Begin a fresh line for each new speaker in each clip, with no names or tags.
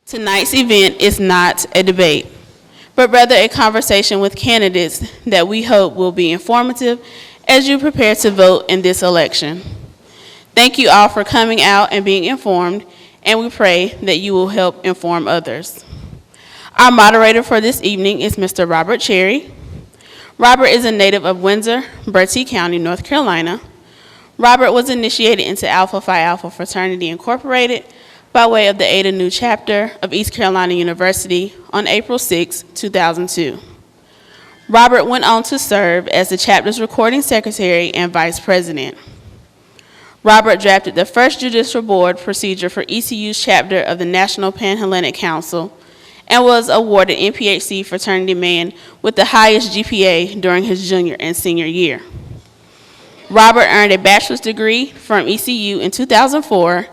Tonight's event is not a debate, but rather a conversation with candidates that we hope will be informative as you prepare to vote in this election. Thank you all for coming out and being informed, and we pray that you will help inform others. Our moderator for this evening is Mr. Robert Cherry. Robert is a native of Windsor, Bertie County, North Carolina. Robert was initiated into Alpha Phi Alpha Fraternity Incorporated by way of the Ada Nu chapter of East Carolina University on April 6, 2002. Robert went on to serve as the chapter's recording secretary and vice president. Robert drafted the first judicial board procedure for ECU's chapter of the National Pan-Hellenic Council and was awarded NPHC Fraternity Man with the highest GPA during his junior and senior year. Robert earned a bachelor's degree from ECU in 2004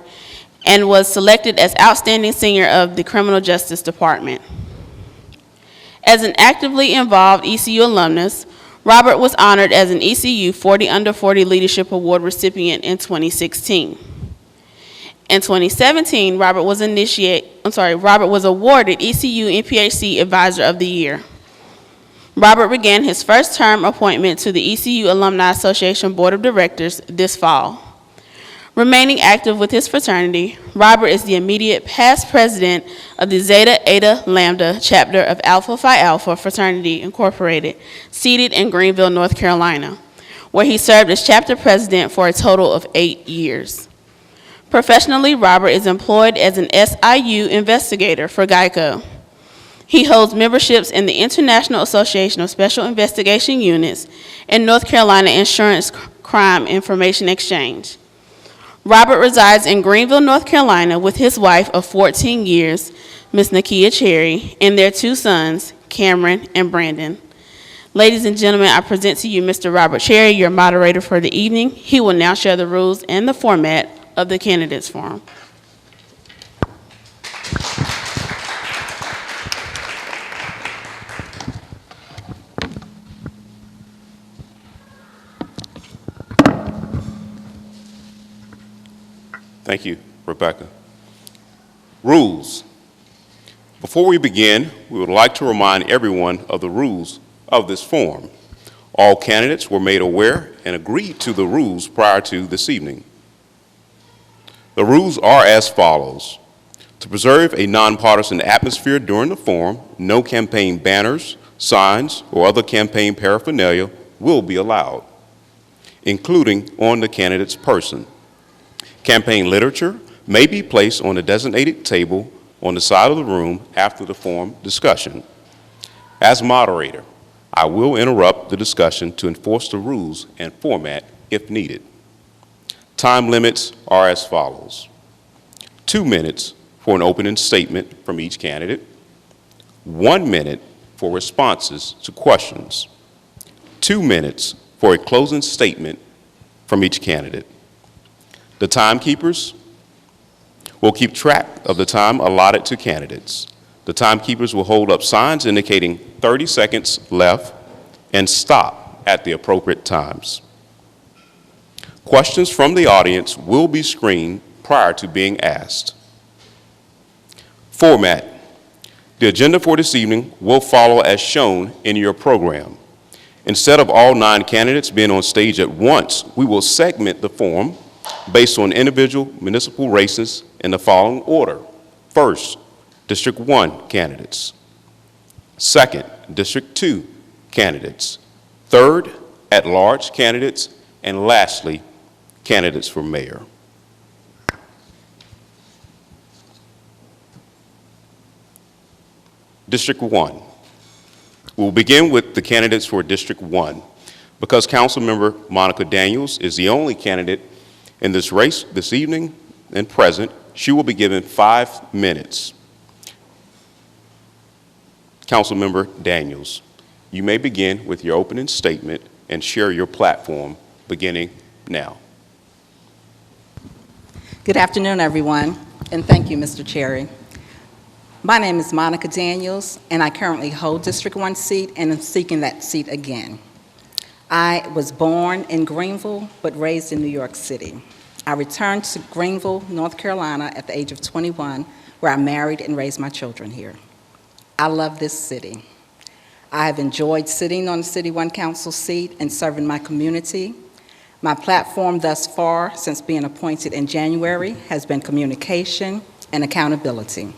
and was selected as Outstanding Senior of the Criminal Justice Department. As an actively involved ECU alumnus, Robert was honored as an ECU 40 Under 40 Leadership Award recipient in 2016. In 2017, Robert was awarded ECU NPHC Advisor of the Year. Robert began his first term appointment to the ECU Alumni Association Board of Directors this fall. Remaining active with his fraternity, Robert is the immediate past president of the Zeta Eta Lambda chapter of Alpha Phi Alpha Fraternity Incorporated, seated in Greenville, North Carolina, where he served as chapter president for a total of 8 years. Professionally, Robert is employed as an SIU investigator for GEICO. He holds memberships in the International Association of Special Investigation Units and North Carolina Insurance Crime Information Exchange. Robert resides in Greenville, North Carolina with his wife of 14 years, Ms. Nakia Cherry, and their 2 sons, Cameron and Brandon. Ladies and gentlemen, I present to you Mr. Robert Cherry, your moderator for the evening. He will now share the rules and the format of the candidates forum.
Thank you, Rebecca. Rules. Before we begin, we would like to remind everyone of the rules of this forum. All candidates were made aware and agreed to the rules prior to this evening. The rules are as follows. To preserve a nonpartisan atmosphere during the forum, no campaign banners, signs, or other campaign paraphernalia will be allowed, including on the candidate's person. Campaign literature may be placed on a designated table on the side of the room after the forum discussion. As moderator, I will interrupt the discussion to enforce the rules and format if needed. Time limits are as follows. 2 minutes for an opening statement from each candidate. 1 minute for responses to questions. 2 minutes for a closing statement from each candidate. The timekeepers will keep track of the time allotted to candidates. The timekeepers will hold up signs indicating 30 seconds left and stop at the appropriate times. Questions from the audience will be screened prior to being asked. Format. The agenda for this evening will follow as shown in your program. Instead of all 9 candidates being on stage at once, we will segment the forum based on individual municipal races in the following order. First, District 1 candidates. Second, District 2 candidates. Third, at-large candidates. And lastly, candidates for mayor. District 1. We'll begin with the candidates for District 1. Because Councilmember Monica Daniels is the only candidate in this race this evening and present, she will be given 5 minutes. Councilmember Daniels, you may begin with your opening statement and share your platform beginning now.
Good afternoon, everyone, and thank you, Mr. Cherry. My name is Monica Daniels, and I currently hold District 1 seat and am seeking that seat again. I was born in Greenville, but raised in New York City. I returned to Greenville, North Carolina at the age of 21 where I married and raised my children here. I love this city. I have enjoyed sitting on the City 1 Council seat and serving my community. My platform thus far, since being appointed in January, has been communication and accountability.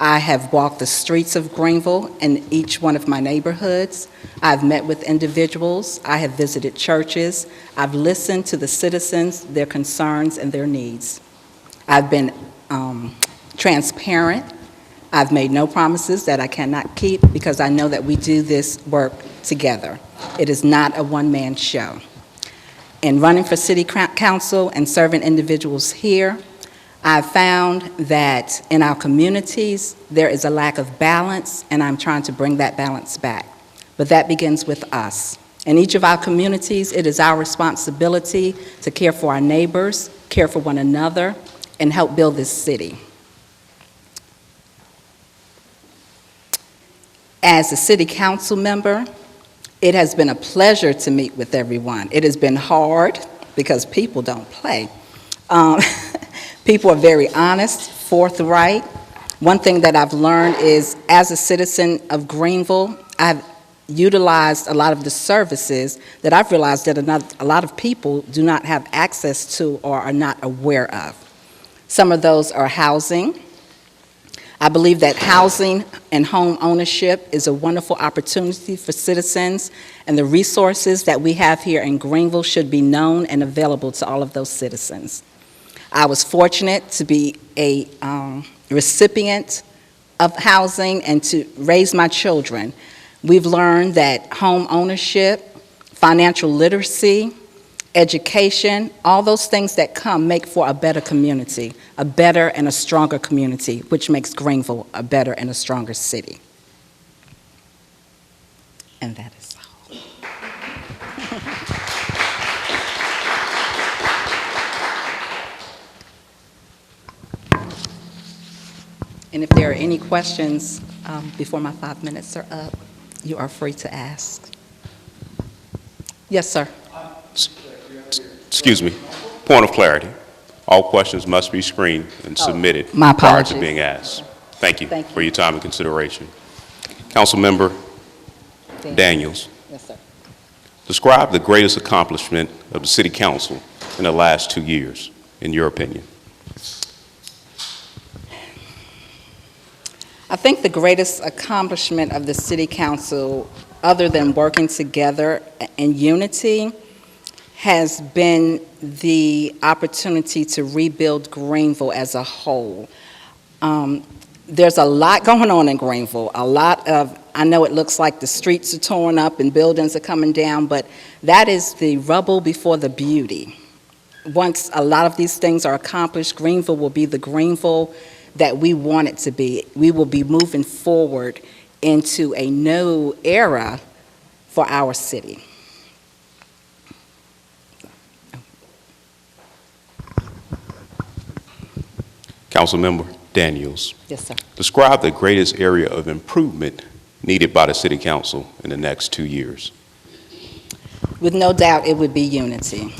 I have walked the streets of Greenville in each one of my neighborhoods. I've met with individuals. I have visited churches. I've listened to the citizens, their concerns, and their needs. I've been transparent. I've made no promises that I cannot keep because I know that we do this work together. It is not a one-man show. In running for City Council and serving individuals here, I've found that in our communities, there is a lack of balance, and I'm trying to bring that balance back. But that begins with us. In each of our communities, it is our responsibility to care for our neighbors, care for one another, and help build this city. As a City Council member, it has been a pleasure to meet with everyone. It has been hard because people don't play. People are very honest, forthright. One thing that I've learned is, as a citizen of Greenville, I've utilized a lot of the services that I've realized that a lot of people do not have access to or are not aware of. Some of those are housing. I believe that housing and home ownership is a wonderful opportunity for citizens, and the resources that we have here in Greenville should be known and available to all of those citizens. I was fortunate to be a recipient of housing and to raise my children. We've learned that home ownership, financial literacy, education, all those things that make for a better community, a better and a stronger community, which makes Greenville a better and a stronger city. And that is all. And if there are any questions before my 5 minutes are up, you are free to ask. Yes, sir.
Excuse me. Point of clarity. All questions must be screened and submitted
my
prior
apologies.
to being asked. Thank you
Thank you.
for your time and consideration. Councilmember Daniels,
Yes, sir.
describe the greatest accomplishment of the City Council in the last 2 years, in your opinion.
I think the greatest accomplishment of the City Council, other than working together in unity, has been the opportunity to rebuild Greenville as a whole. There's a lot going on in Greenville, I know it looks like the streets are torn up and buildings are coming down, but that is the rubble before the beauty. Once a lot of these things are accomplished, Greenville will be the Greenville that we want it to be. We will be moving forward into a new era for our city.
Councilmember Daniels,
Yes, sir.
describe the greatest area of improvement needed by the City Council in the next 2 years.
With no doubt, it would be unity.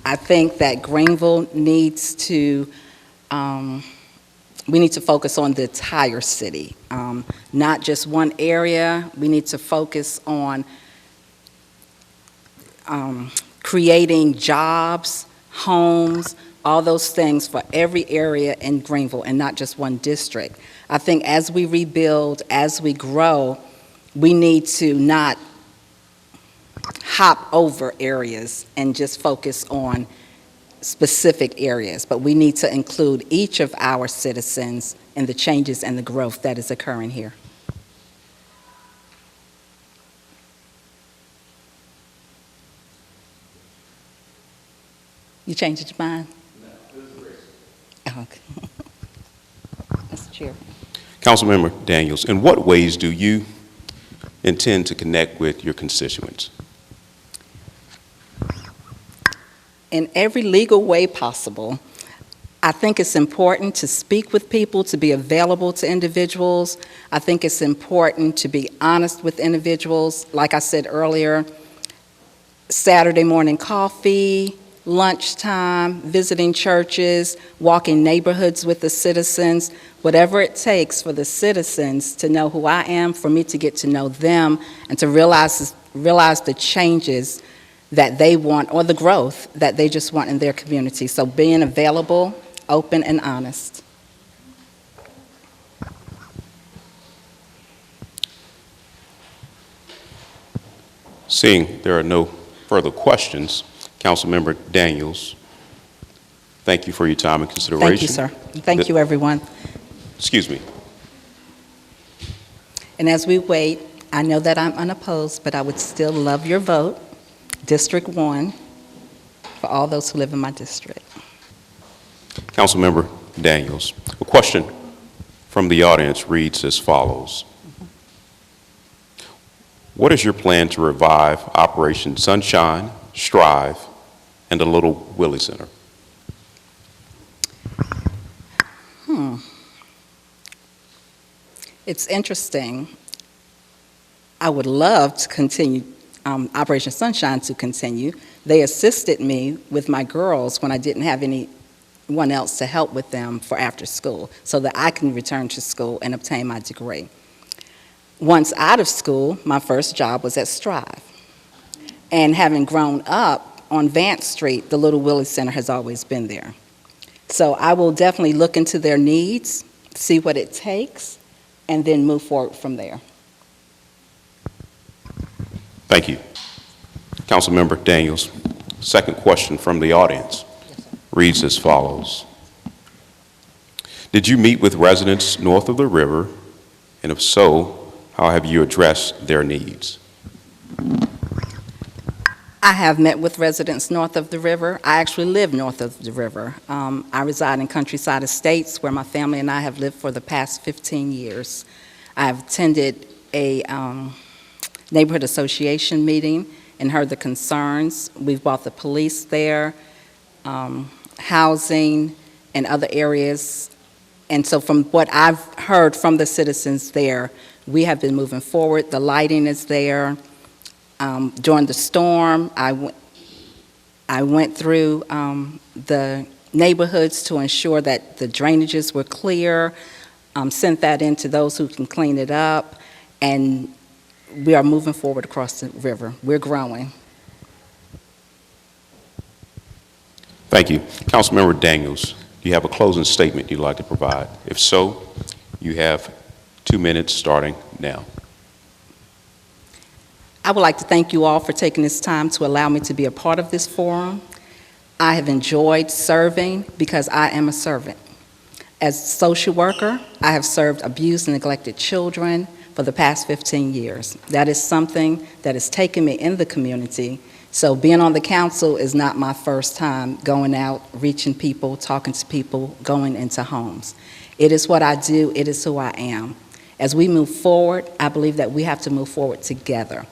I think that Greenville needs to, we need to focus on the entire city, not just one area. We need to focus on creating jobs, homes, all those things for every area in Greenville and not just one district. I think as we rebuild, as we grow, we need to not hop over areas and just focus on specific areas, but we need to include each of our citizens in the changes and the growth that is occurring here. You changed your mind? Okay. Mr. Chair.
Councilmember Daniels, in what ways do you intend to connect with your constituents?
In every legal way possible. I think it's important to speak with people, to be available to individuals. I think it's important to be honest with individuals. Like I said earlier, Saturday morning coffee, lunchtime, visiting churches, walking neighborhoods with the citizens, whatever it takes for the citizens to know who I am, for me to get to know them, and to realize the changes that they want, or the growth that they just want in their community. So being available, open, and honest.
Seeing there are no further questions, Councilmember Daniels, thank you for your time and consideration.
Thank you, sir. Thank you, everyone.
Excuse me.
And as we wait, I know that I'm unopposed, but I would still love your vote, District 1, for all those who live in my district.
Councilmember Daniels, a question from the audience reads as follows. What is your plan to revive Operation Sunshine, Strive, and the Little Willie Center?
It's interesting. I would love to continue Operation Sunshine to continue. They assisted me with my girls when I didn't have anyone else to help with them for after school, so that I can return to school and obtain my degree. Once out of school, my first job was at Strive. And having grown up on Vance Street, the Little Willie Center has always been there. So I will definitely look into their needs, see what it takes, and then move forward from there.
Thank you. Councilmember Daniels, second question from the audience reads as follows. Did you meet with residents north of the river? And if so, how have you addressed their needs?
I have met with residents north of the river. I actually live north of the river. I reside in Countryside Estates, where my family and I have lived for the past 15 years. I've attended a neighborhood association meeting and heard the concerns. We've brought the police there, housing, and other areas. And so from what I've heard from the citizens there, we have been moving forward. The lighting is there. During the storm, I went through the neighborhoods to ensure that the drainages were clear, sent that in to those who can clean it up, and we are moving forward across the river. We're growing.
Thank you. Councilmember Daniels, do you have a closing statement you'd like to provide? If so, you have 2 minutes starting now.
I would like to thank you all for taking this time to allow me to be a part of this forum. I have enjoyed serving because I am a servant. As a social worker, I have served abused and neglected children for the past 15 years. That is something that has taken me in the community. So being on the council is not my first time going out, reaching people, talking to people, going into homes. It is what I do. It is who I am. As we move forward, I believe that we have to move forward together.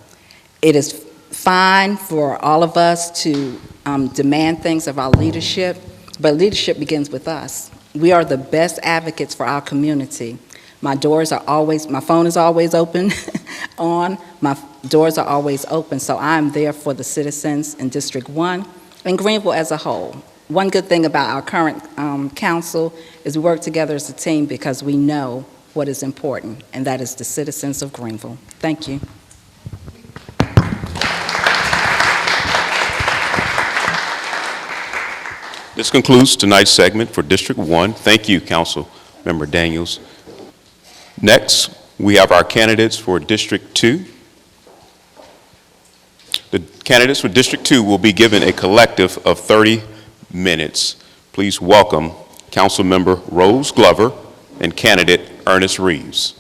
It is fine for all of us to demand things of our leadership, but leadership begins with us. We are the best advocates for our community. My phone is always open my doors are always open, so I'm there for the citizens in District 1 and Greenville as a whole. One good thing about our current council is we work together as a team because we know what is important, and that is the citizens of Greenville. Thank you.
This concludes tonight's segment for District 1. Thank you, Councilmember Daniels. Next, we have our candidates for District 2. The candidates for District 2 will be given a collective of 30 minutes. Please welcome Councilmember Rose Glover and candidate Ernest Reeves.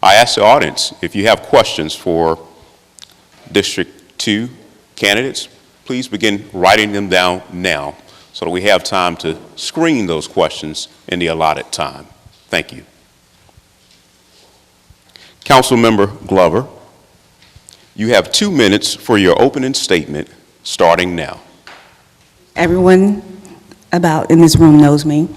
I ask the audience, if you have questions for District 2 candidates, please begin writing them down now so that we have time to screen those questions in the allotted time. Thank you. Councilmember Glover, you have 2 minutes for your opening statement starting now.
Everyone in this room knows me.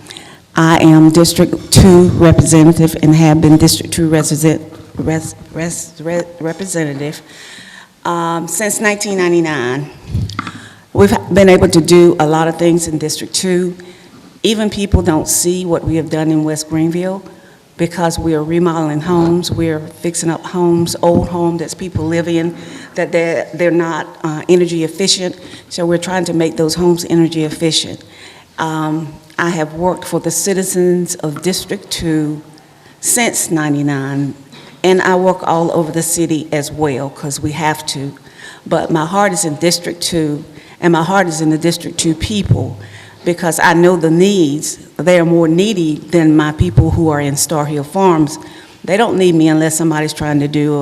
I am District 2 representative and have been District 2 resident representative since 1999. We've been able to do a lot of things in District 2. Even people don't see what we have done in West Greenville because we are remodeling homes, we're fixing up homes, old homes that people live in, that they're not energy efficient, so we're trying to make those homes energy efficient. I have worked for the citizens of District 2 since '99, and I work all over the city as well, because we have to. But my heart is in District 2, and my heart is in the District 2 people, because I know the needs. They are more needy than my people who are in Star Hill Farms. They don't need me unless somebody's trying to do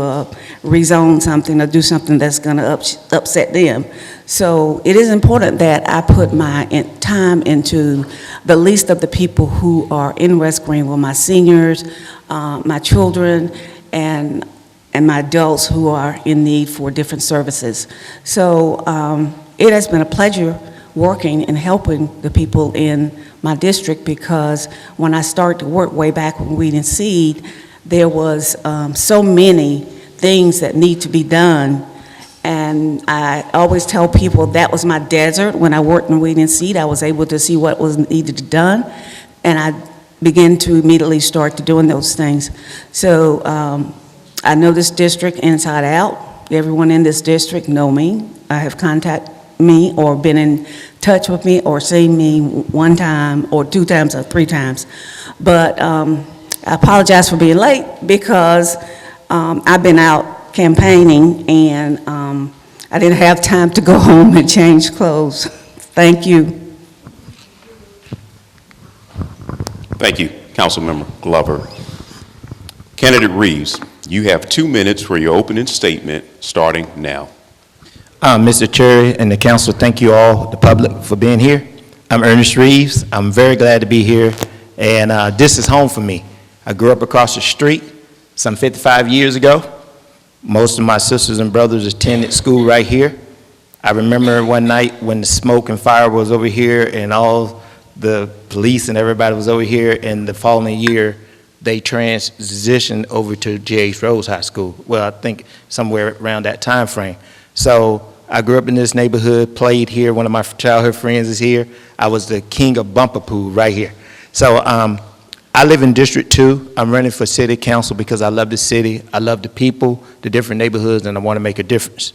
rezone something or do something that's going to upset them. So it is important that I put my time into the least of the people who are in West Greenville, my seniors, my children, and my adults who are in need for different services. So it has been a pleasure working and helping the people in my district, because when I started to work way back with Weed and Seed, there was so many things that need to be done, and I always tell people that was my desert. When I worked in Weed and Seed, I was able to see what was needed to be done, and I began to immediately start to doing those things. So I know this district inside out. Everyone in this district know me. I have contacted me or been in touch with me or seen me one time or 2 times or 3 times. But I apologize for being late because I've been out campaigning and I didn't have time to go home and change clothes. Thank you.
Thank you, Councilmember Glover. Candidate Reeves, you have 2 minutes for your opening statement starting now.
Mr. Chair and the council, thank you all, the public, for being here. I'm Ernest Reeves. I'm very glad to be here, and this is home for me. I grew up across the street some 55 years ago. Most of my sisters and brothers attended school right here. I remember one night when the smoke and fire was over here and all the police and everybody was over here, and the following year they transitioned over to J.H. Rose High School. Well, I think somewhere around that time frame. So I grew up in this neighborhood, played here. One of my childhood friends is here. I was the king of bumper pool right here. So I live in District 2. I'm running for city council because I love the city. I love the people, the different neighborhoods, and I want to make a difference.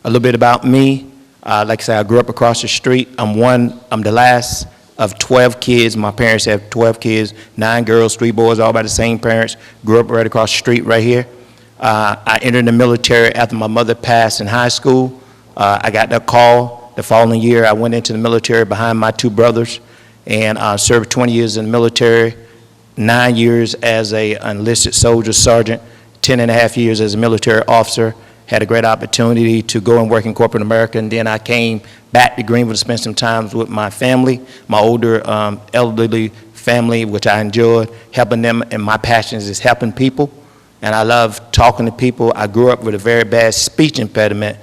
A little bit about me. Like I said, I grew up across the street. I'm the last of 12 kids. My parents have 12 kids, 9 girls, 3 boys, all by the same parents. Grew up right across the street right here. I entered the military after my mother passed in high school. I got that call the following year. I went into the military behind my 2 brothers and served 20 years in the military, 9 years as a enlisted soldier sergeant, 10.5 years as a military officer. Had a great opportunity to go and work in corporate America, and then I came back to Greenville to spend some time with my family, my older elderly family, which I enjoyed, helping them, and my passion is helping people. And I love talking to people. I grew up with a very bad speech impediment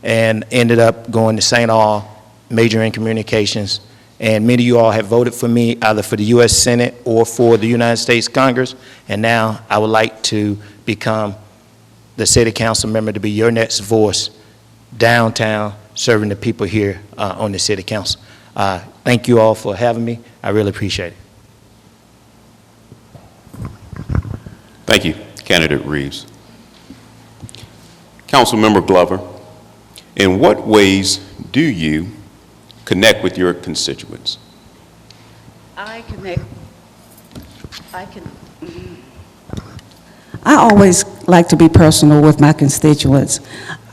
and ended up going to St. Aul, majoring in communications. And many of you all have voted for me either for the U.S. Senate or for the United States Congress. And now I would like to become the city council member to be your next voice downtown, serving the people here on the city council. Thank you all for having me. I really appreciate it.
Thank you, Candidate Reeves. Councilmember Glover, in what ways do you connect with your constituents?
I always like to be personal with my constituents.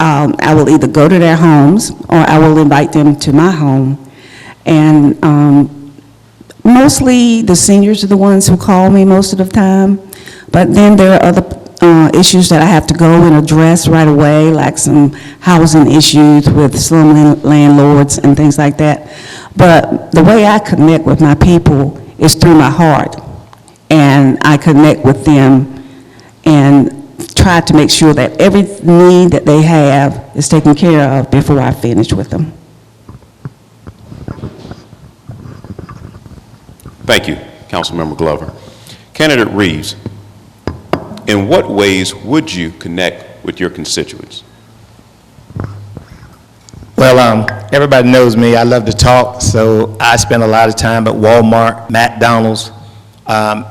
I will either go to their homes or I will invite them to my home. And mostly the seniors are the ones who call me most of the time. But then there are other issues that I have to go and address right away, like some housing issues with slum landlords and things like that. But the way I connect with my people is through my heart. And I connect with them and try to make sure that every need that they have is taken care of before I finish with them.
Thank you, Councilmember Glover. Candidate Reeves, In what ways would you connect with your constituents?
Well, everybody knows me. I love to talk, so I spend a lot of time at Walmart, McDonald's.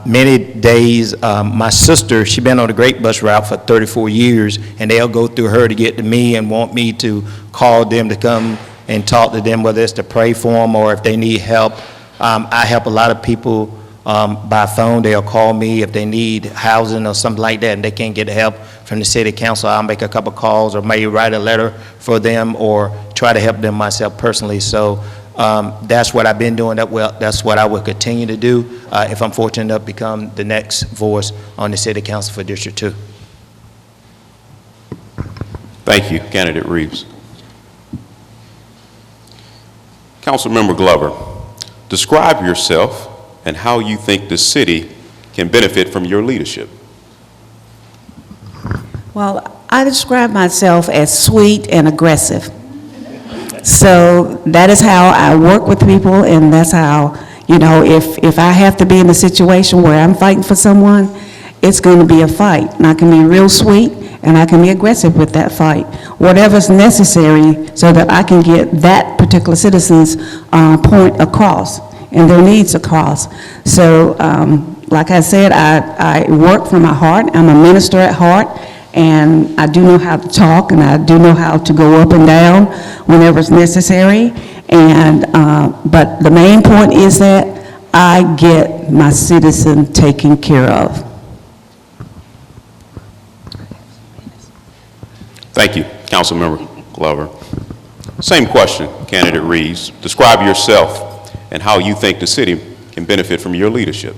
Many days, my sister, she's been on the Great Bus route for 34 years, and they'll go through her to get to me and want me to call them to come and talk to them, whether it's to pray for them or if they need help. I help a lot of people by phone. They'll call me if they need housing or something like that, and they can't get help from the city council. I'll make a couple calls or maybe write a letter for them or try to help them myself personally. So that's what I've been doing. That's what I will continue to do if I'm fortunate enough to become the next voice on the city council for District 2.
Thank you, Candidate Reeves. Councilmember Glover, describe yourself and how you think the city can benefit from your leadership.
Well, I describe myself as sweet and aggressive. So that is how I work with people, and that's how, you know, if I have to be in a situation where I'm fighting for someone, it's going to be a fight. And I can be real sweet, and I can be aggressive with that fight. Whatever's necessary so that I can get that particular citizen's point across and their needs across. So, like I said, I work from my heart. I'm a minister at heart. And I do know how to talk, and I do know how to go up and down whenever it's necessary. And but the main point is that I get my citizen taken care of.
Thank you, Councilmember Glover. Same question, Candidate Reeves. Describe yourself and how you think the city can benefit from your leadership.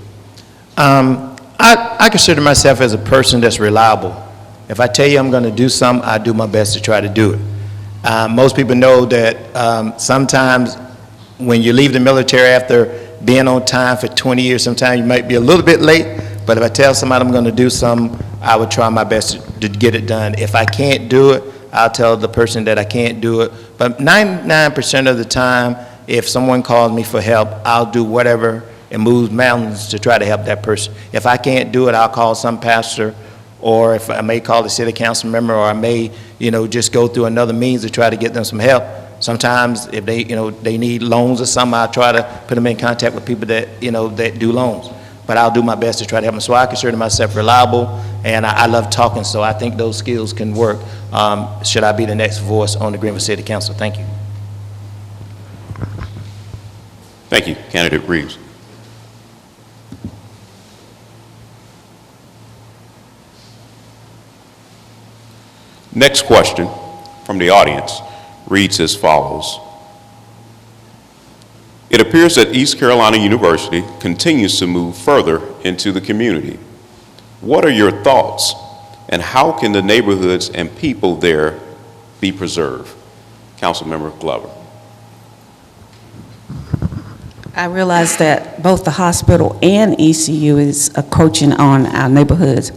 I consider myself as a person that's reliable. If I tell you I'm going to do something, I do my best to try to do it. Most people know that sometimes when you leave the military after being on time for 20 years, sometimes you might be a little bit late, but if I tell somebody I'm going to do something, I would try my best to get it done. If I can't do it, I'll tell the person that I can't do it. But 99% of the time, if someone calls me for help, I'll do whatever and move mountains to try to help that person. If I can't do it, I'll call some pastor, or if I may call the city council member, or I may, you know, just go through another means to try to get them some help. Sometimes if they, you know, they need loans or something, I'll try to put them in contact with people that, you know, that do loans. But I'll do my best to try to help them. So I consider myself reliable, and I love talking, so I think those skills can work should I be the next voice on the Greenville City Council. Thank you.
Thank you, Candidate Reeves. Next question from the audience reads as follows. It appears that East Carolina University continues to move further into the community. What are your thoughts, and how can the neighborhoods and people there be preserved? Councilmember Glover.
I realize that both the hospital and ECU is encroaching on our neighborhoods,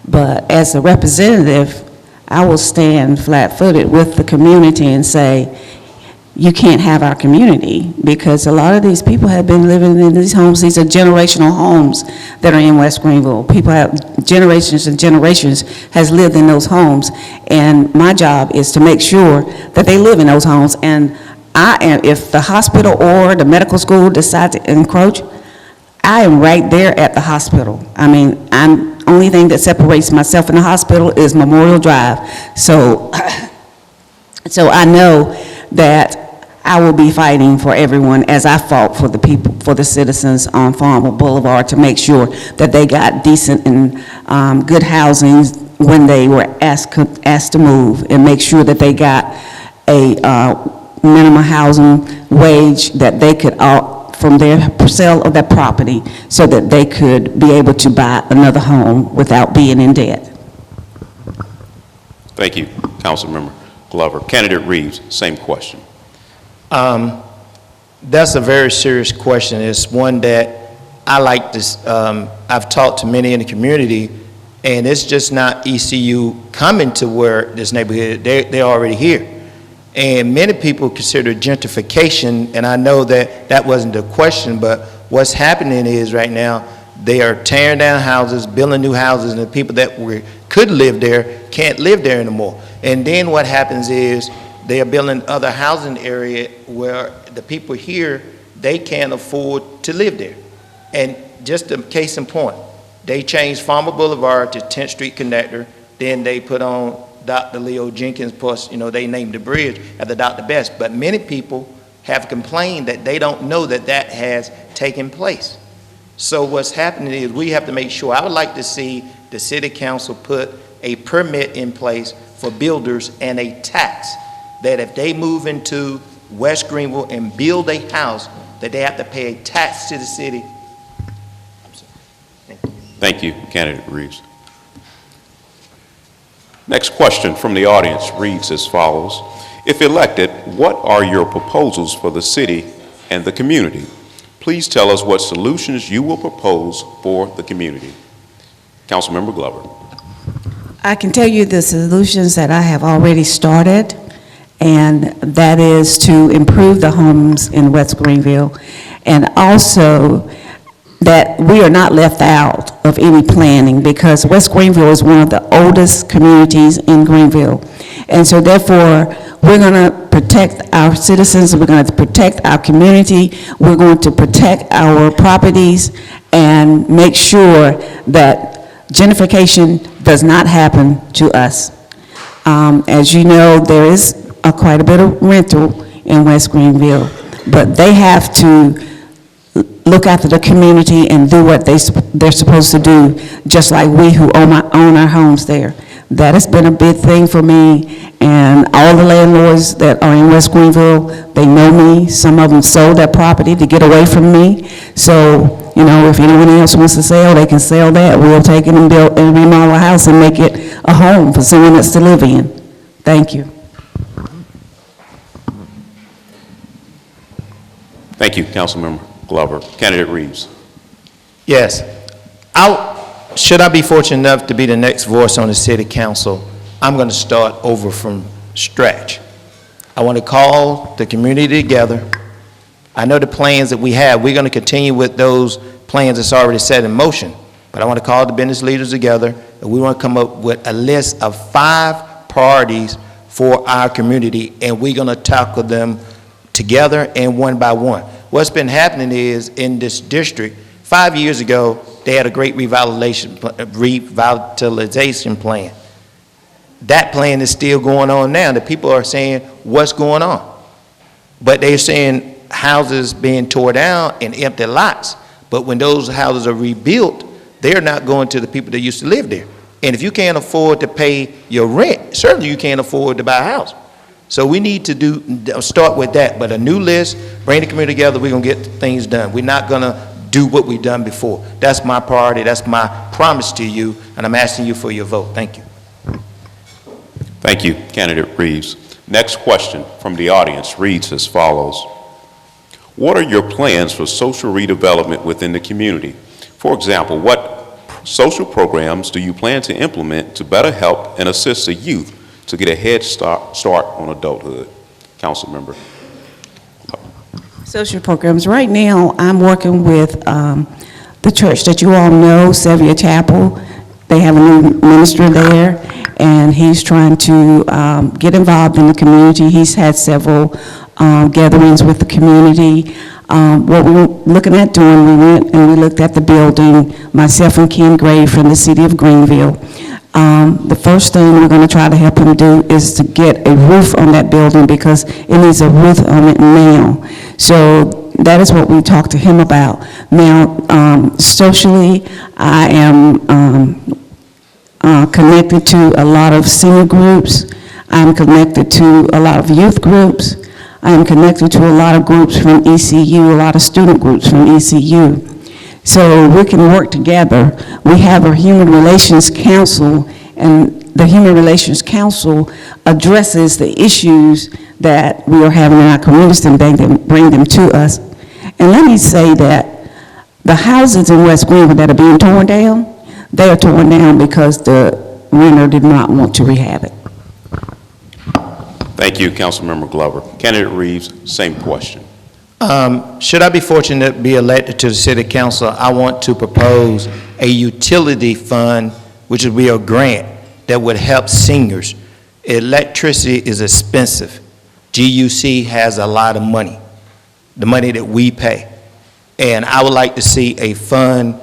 but as a representative, I will stand flat-footed with the community and say, you can't have our community, because a lot of these people have been living in these homes. These are generational homes that are in West Greenville. People have generations and generations has lived in those homes, and my job is to make sure that they live in those homes. And if the hospital or the medical school decide to encroach, I am right there at the hospital. I mean, only thing that separates myself and the hospital is Memorial Drive. So I know that I will be fighting for everyone as I fought for the people, for the citizens on Farmer Boulevard, to make sure that they got decent and good housing when they were asked to move, and make sure that they got a minimum housing wage that they could from their sale of their property, so that they could be able to buy another home without being in debt.
Thank you, Councilmember Glover. Candidate Reeves, same question.
That's a very serious question. It's one that I like to, I've talked to many in the community, and it's just not ECU coming to where this neighborhood, they're already here. And many people consider gentrification, and I know that that wasn't the question, but what's happening is right now, They are tearing down houses, building new houses, and the people that could live there can't live there anymore. And then what happens is they are building other housing area where the people here, they can't afford to live there. And just a case in point, they changed Farmer Boulevard to 10th Street Connector, then they put on Dr. Leo Jenkins, plus, they named the bridge after Dr. Best. But many people have complained that they don't know that that has taken place. So what's happening is we have to make sure, I would like to see the city council put a permit in place for builders and a tax that if they move into West Greenville and build a house, that they have to pay a tax to the city.
Thank you, Candidate Reeves. Next question from the audience reads as follows. If elected, what are your proposals for the city and the community? Please tell us what solutions you will propose for the community. Councilmember Glover.
I can tell you the solutions that I have already started, and that is to improve the homes in West Greenville, and also that we are not left out of any planning, because West Greenville is one of the oldest communities in Greenville. And so therefore, we're going to protect our citizens, we're going to protect our community, we're going to protect our properties, and make sure that gentrification does not happen to us. As you know, there is quite a bit of rental in West Greenville, but they have to look after the community and do what they're supposed to do, just like we who own our homes there. That has been a big thing for me, and all the landlords that are in West Greenville, they know me. Some of them sold their property to get away from me. So, if anyone else wants to sell, they can sell that. We'll take it and build and remodel a house and make it a home for someone that's to live in. Thank you.
Thank you, Councilmember Glover. Candidate Reeves.
Yes. Should I be fortunate enough to be the next voice on the city council, I'm going to start over from scratch. I want to call the community together. I know the plans that we have, we're going to continue with those plans that's already set in motion, but I want to call the business leaders together, and we want to come up with a list of 5 priorities for our community, and we're going to tackle them together and one by one. What's been happening is in this district, 5 years ago, they had a great revitalization plan. That plan is still going on now. The people are saying, what's going on? But they're saying houses being torn down and empty lots. But when those houses are rebuilt, they're not going to the people that used to live there. And if you can't afford to pay your rent, certainly you can't afford to buy a house. So we need to start with that. But a new list, bring the community together, we're going to get things done. We're not going to do what we've done before. That's my priority. That's my promise to you, and I'm asking you for your vote. Thank you.
Thank you, Candidate Reeves. Next question from the audience reads as follows. What are your plans for social redevelopment within the community? For example, what social programs do you plan to implement to better help and assist the youth to get a head start on adulthood? Council member.
Social programs. Right now, I'm working with the church that you all know, Sevier Chapel. They have a new minister there, and he's trying to get involved in the community. He's had several gatherings with the community. What we were looking at doing, we went and we looked at the building, myself and Ken Gray from the city of Greenville. The first thing we're going to try to help him do is to get a roof on that building, because it needs a roof on it now. So that is what we talked to him about. Now, socially, I am connected to a lot of senior groups. I'm connected to a lot of youth groups. I'm connected to a lot of groups from ECU, a lot of student groups from ECU. So we can work together. We have a Human Relations Council, and the Human Relations Council addresses the issues that we are having in our communities and bring them to us. And let me say that the houses in West Greenville that are being torn down, they are torn down because the renter did not want to rehab it.
Thank you, Councilmember Glover. Candidate Reeves, same question.
Should I be fortunate to be elected to the city council, I want to propose a utility fund, which would be a grant that would help seniors. Electricity is expensive. GUC has a lot of money, the money that we pay. And I would like to see a fund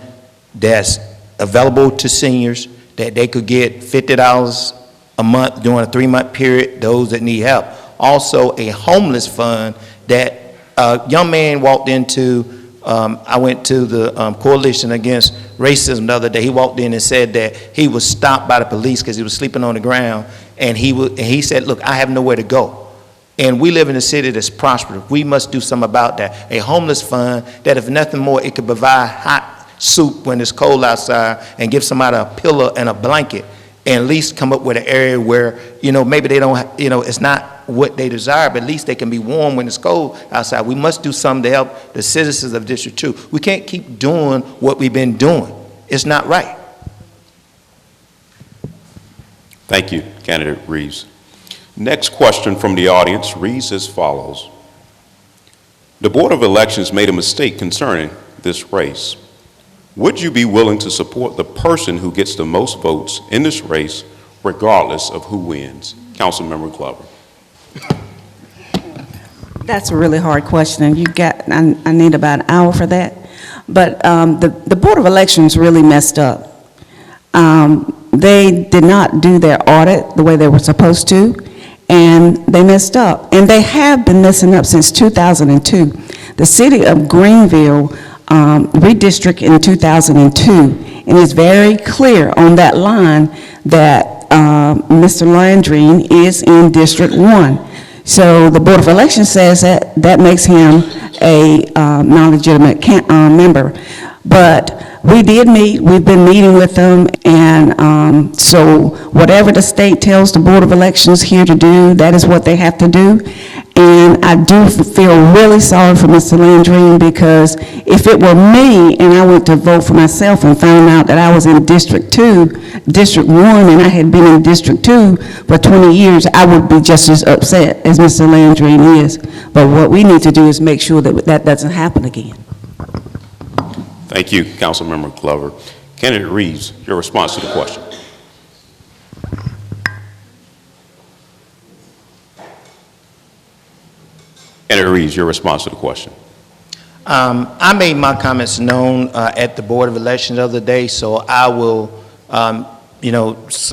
that's available to seniors, that they could get $50 a month during a 3-month period, those that need help. Also, a homeless fund that a young man walked into, I went to the Coalition Against Racism the other day. He walked in and said that he was stopped by the police because he was sleeping on the ground, and he said, look, I have nowhere to go. And we live in a city that's prosperous. We must do something about that. A homeless fund that, if nothing more, it could provide hot soup when it's cold outside and give somebody a pillow and a blanket, and at least come up with an area where, maybe they don't, it's not what they desire, but at least they can be warm when it's cold outside. We must do something to help the citizens of District 2. We can't keep doing what we've been doing. It's not right.
Thank you, Candidate Reeves. Next question from the audience reads as follows. The Board of Elections made a mistake concerning this race. Would you be willing to support the person who gets the most votes in this race, regardless of who wins? Councilmember Glover.
That's a really hard question, and I need about an hour for that. But the Board of Elections really messed up. They did not do their audit the way they were supposed to, and they messed up. And they have been messing up since 2002. The city of Greenville redistricted in 2002, and it's very clear on that line that Mr. Landry is in District 1. So the Board of Elections says that makes him a non-legitimate member. But we did meet, we've been meeting with them, and so whatever the state tells the Board of Elections here to do, that is what they have to do. And I do feel really sorry for Mr. Landry, because if it were me and I went to vote for myself and found out that I was in District 2, District 1, and I had been in District 2 for 20 years, I would be just as upset as Mr. Landry is. But what we need to do is make sure that that doesn't happen again.
Thank you, Councilmember Glover. Candidate Reeves, your response to the question. Candidate Reeves, your response to the question.
I made my comments known at the Board of Elections the other day, so I will,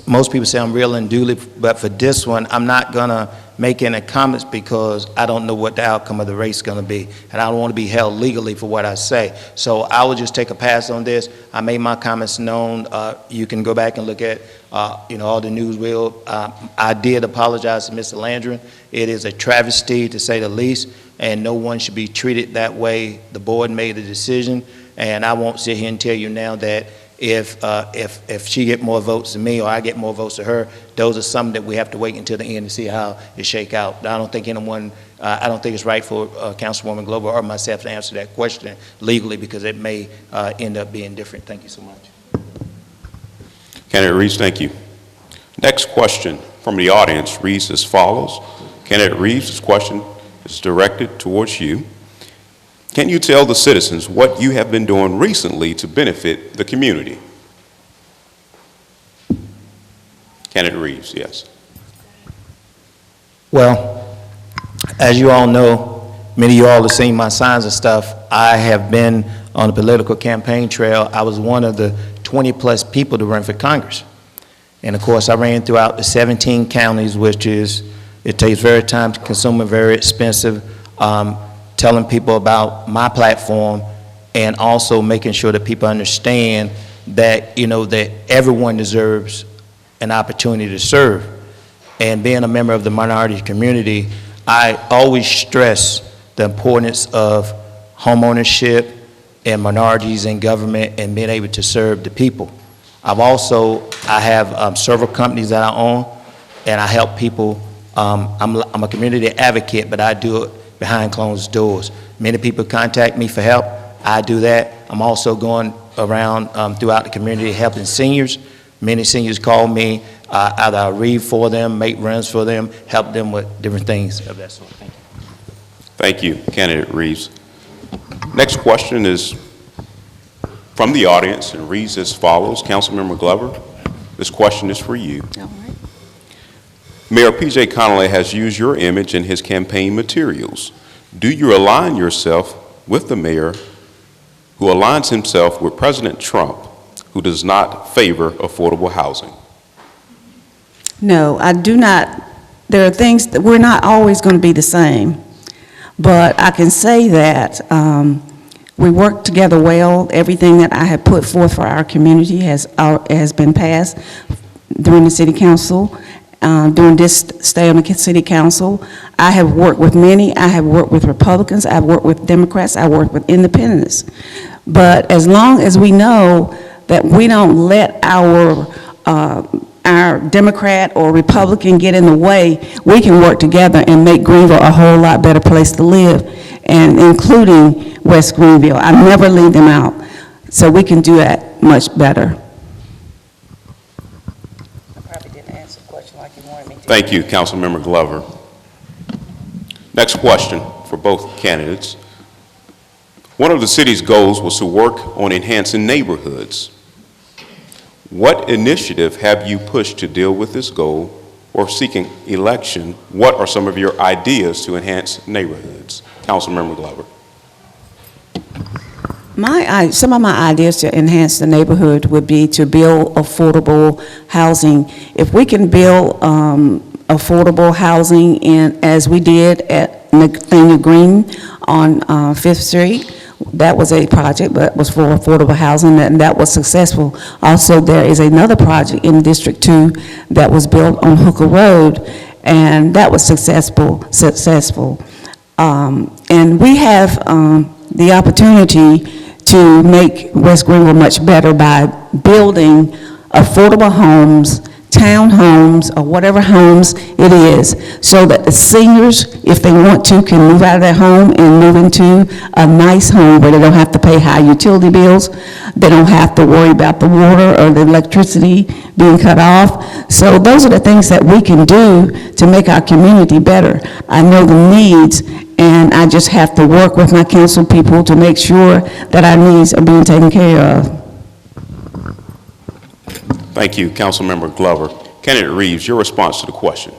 most people say I'm real and duly, but for this one, I'm not going to make any comments because I don't know what the outcome of the race is going to be, and I don't want to be held legally for what I say. So I will just take a pass on this. I made my comments known. You can go back and look at, all the news reel. I did apologize to Mr. Landry. It is a travesty, to say the least, and no one should be treated that way. The board made a decision, and I won't sit here and tell you now that if she get more votes than me or I get more votes than her, those are some that we have to wait until the end to see how it shake out. I don't think I don't think it's right for Councilwoman Glover or myself to answer that question legally, because it may end up being different. Thank you so much.
Candidate Reeves, thank you. Next question from the audience reads as follows. Candidate Reeves, this question is directed towards you. Can you tell the citizens what you have been doing recently to benefit the community? Candidate Reeves, yes.
Well, as you all know, many of you all have seen my signs and stuff. I have been on the political campaign trail. I was one of the 20-plus people to run for Congress. And of course, I ran throughout the 17 counties, which is, it takes very time-consuming, very expensive, telling people about my platform, and also making sure that people understand that, that everyone deserves an opportunity to serve. And being a member of the minority community, I always stress the importance of homeownership and minorities in government and being able to serve the people. I have several companies that I own, and I help people. I'm a community advocate, but I do it behind closed doors. Many people contact me for help. I do that. I'm also going around throughout the community helping seniors. Many seniors call me. Either I read for them, make runs for them, help them with different things of that sort. Thank you.
Thank you, Candidate Reeves. Next question is from the audience and reads as follows. Councilmember Glover, this question is for you.
All right.
Mayor P.J. Connolly has used your image in his campaign materials. Do you align yourself with the mayor who aligns himself with President Trump, who does not favor affordable housing?
No, I do not. There are things that we're not always going to be the same, but I can say that we work together well. Everything that I have put forth for our community has been passed during the city council. During this stay on the city council, I have worked with many. I have worked with Republicans. I've worked with Democrats. I worked with independents. But as long as we know that we don't let our Democrat or Republican get in the way, we can work together and make Greenville a whole lot better place to live, and including West Greenville. I never leave them out, so we can do that much better. I probably didn't answer the question like you wanted me to.
Thank you, Councilmember Glover. Next question for both candidates. One of the city's goals was to work on enhancing neighborhoods. What initiative have you pushed to deal with this goal, or seeking election? What are some of your ideas to enhance neighborhoods? Councilmember Glover.
Some of my ideas to enhance the neighborhood would be to build affordable housing. If we can build affordable housing as we did at Nathaniel Green on 5th Street, that was a project, but was for affordable housing, and that was successful. Also, there is another project in District 2 that was built on Hooker Road, and that was successful. And we have the opportunity to make West Greenville much better by building affordable homes, townhomes, or whatever homes it is, so that the seniors, if they want to, can move out of their home and move into a nice home where they don't have to pay high utility bills, they don't have to worry about the water or the electricity being cut off. So those are the things that we can do to make our community better. I know the needs, and I just have to work with my council people to make sure that our needs are being taken care of.
Thank you, Councilmember Glover. Candidate Reeves, your response to the question.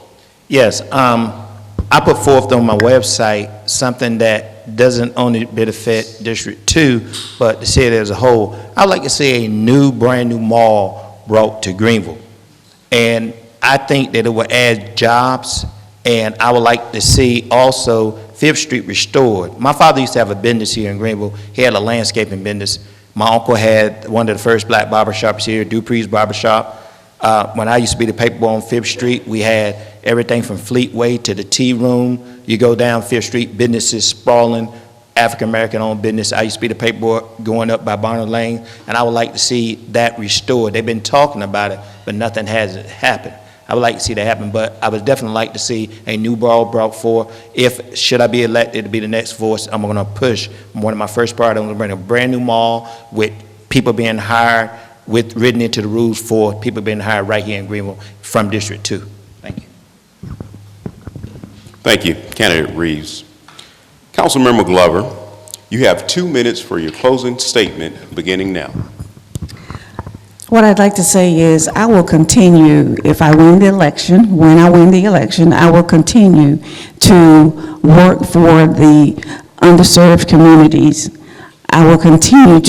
Yes, I put forth on my website something that doesn't only benefit District 2, but the city as a whole. I'd like to see a brand new mall brought to Greenville. And I think that it will add jobs, and I would like to see also 5th Street restored. My father used to have a business here in Greenville. He had a landscaping business. My uncle had one of the first black barbershops here, Dupree's Barbershop. When I used to be the paper boy on 5th Street, we had everything from Fleetway to the Tea Room. You go down 5th Street, businesses sprawling, African-American owned business. I used to be the paper boy going up by Barnard Lane, and I would like to see that restored. They've been talking about it, but nothing has happened. I would like to see that happen, but I would definitely like to see a new mall brought forth. Should I be elected to be the next voice, I'm going to push one of my first priorities. I'm going to bring a brand new mall with people being hired, written into the rules for people being hired right here in Greenville from District 2. Thank you.
Thank you, Candidate Reeves. Councilmember Glover, you have 2 minutes for your closing statement beginning now.
What I'd like to say is I will continue, if I win the election, when I win the election, I will continue to work for the underserved communities. I will continue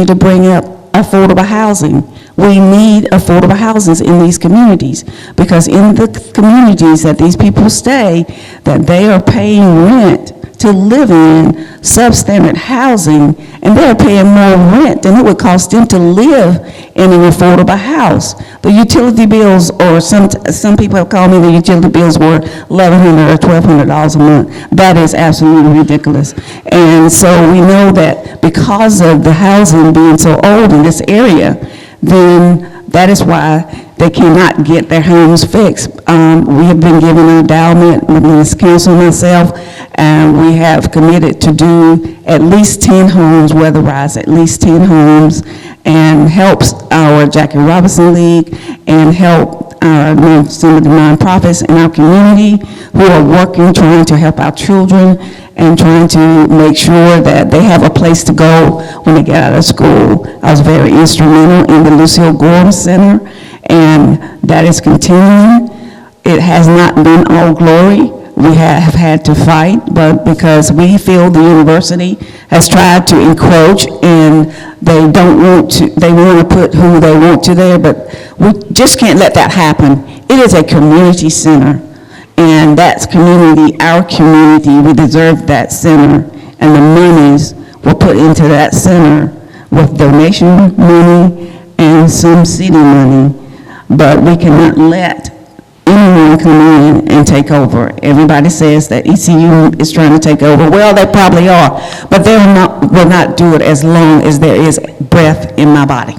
to bring up affordable housing. We need affordable houses in these communities, because in the communities that these people stay, that they are paying rent to live in substandard housing, and they're paying more rent than it would cost them to live in an affordable house. The utility bills, or some people have called me, the utility bills were $1,100 or $1,200 a month. That is absolutely ridiculous. And so we know that because of the housing being so old in this area, then that is why they cannot get their homes fixed. We have been given an endowment, this council and myself, and we have committed to do at least 10 homes, weatherize at least 10 homes, and helps our Jackie Robinson League, and help some of the nonprofits in our community who are working, trying to help our children and trying to make sure that they have a place to go when they get out of school. I was very instrumental in the Lucille Gorham Center, and that is continuing. It has not been all glory. We have had to fight, but because we feel the university has tried to encroach and they don't want to, they want to put who they want to there, but we just can't let that happen. It is a community center, and that's community, our community. We deserve that center, and the monies were put into that center with donation money and some city money, but we cannot let anyone come in and take over. Everybody says that ECU is trying to take over. Well, they probably are, but they will not do it as long as there is breath in my body.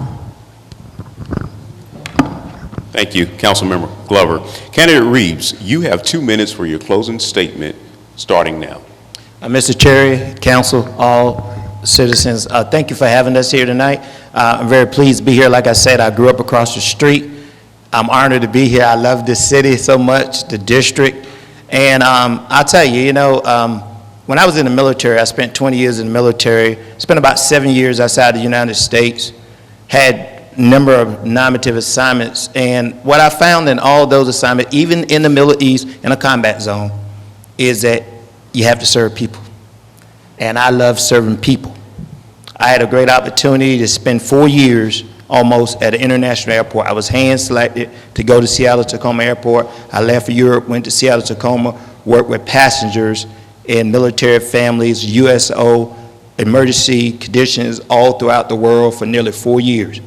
Thank you, Councilmember Glover. Candidate Reeves, you have 2 minutes for your closing statement, starting now.
Mr. Cherry, council, all citizens, thank you for having us here tonight. I'm very pleased to be here. Like I said, I grew up across the street. I'm honored to be here. I love this city so much, the district. And I'll tell you, when I was in the military, I spent 20 years in the military, spent about 7 years outside the United States, had a number of normative assignments. And what I found in all those assignments, even in the Middle East, in a combat zone, is that you have to serve people. And I love serving people. I had a great opportunity to spend 4 years almost at an international airport. I was hand-selected to go to Seattle-Tacoma Airport. I left for Europe, went to Seattle-Tacoma, worked with passengers in military families, USO, emergency conditions all throughout the world for nearly 4 years.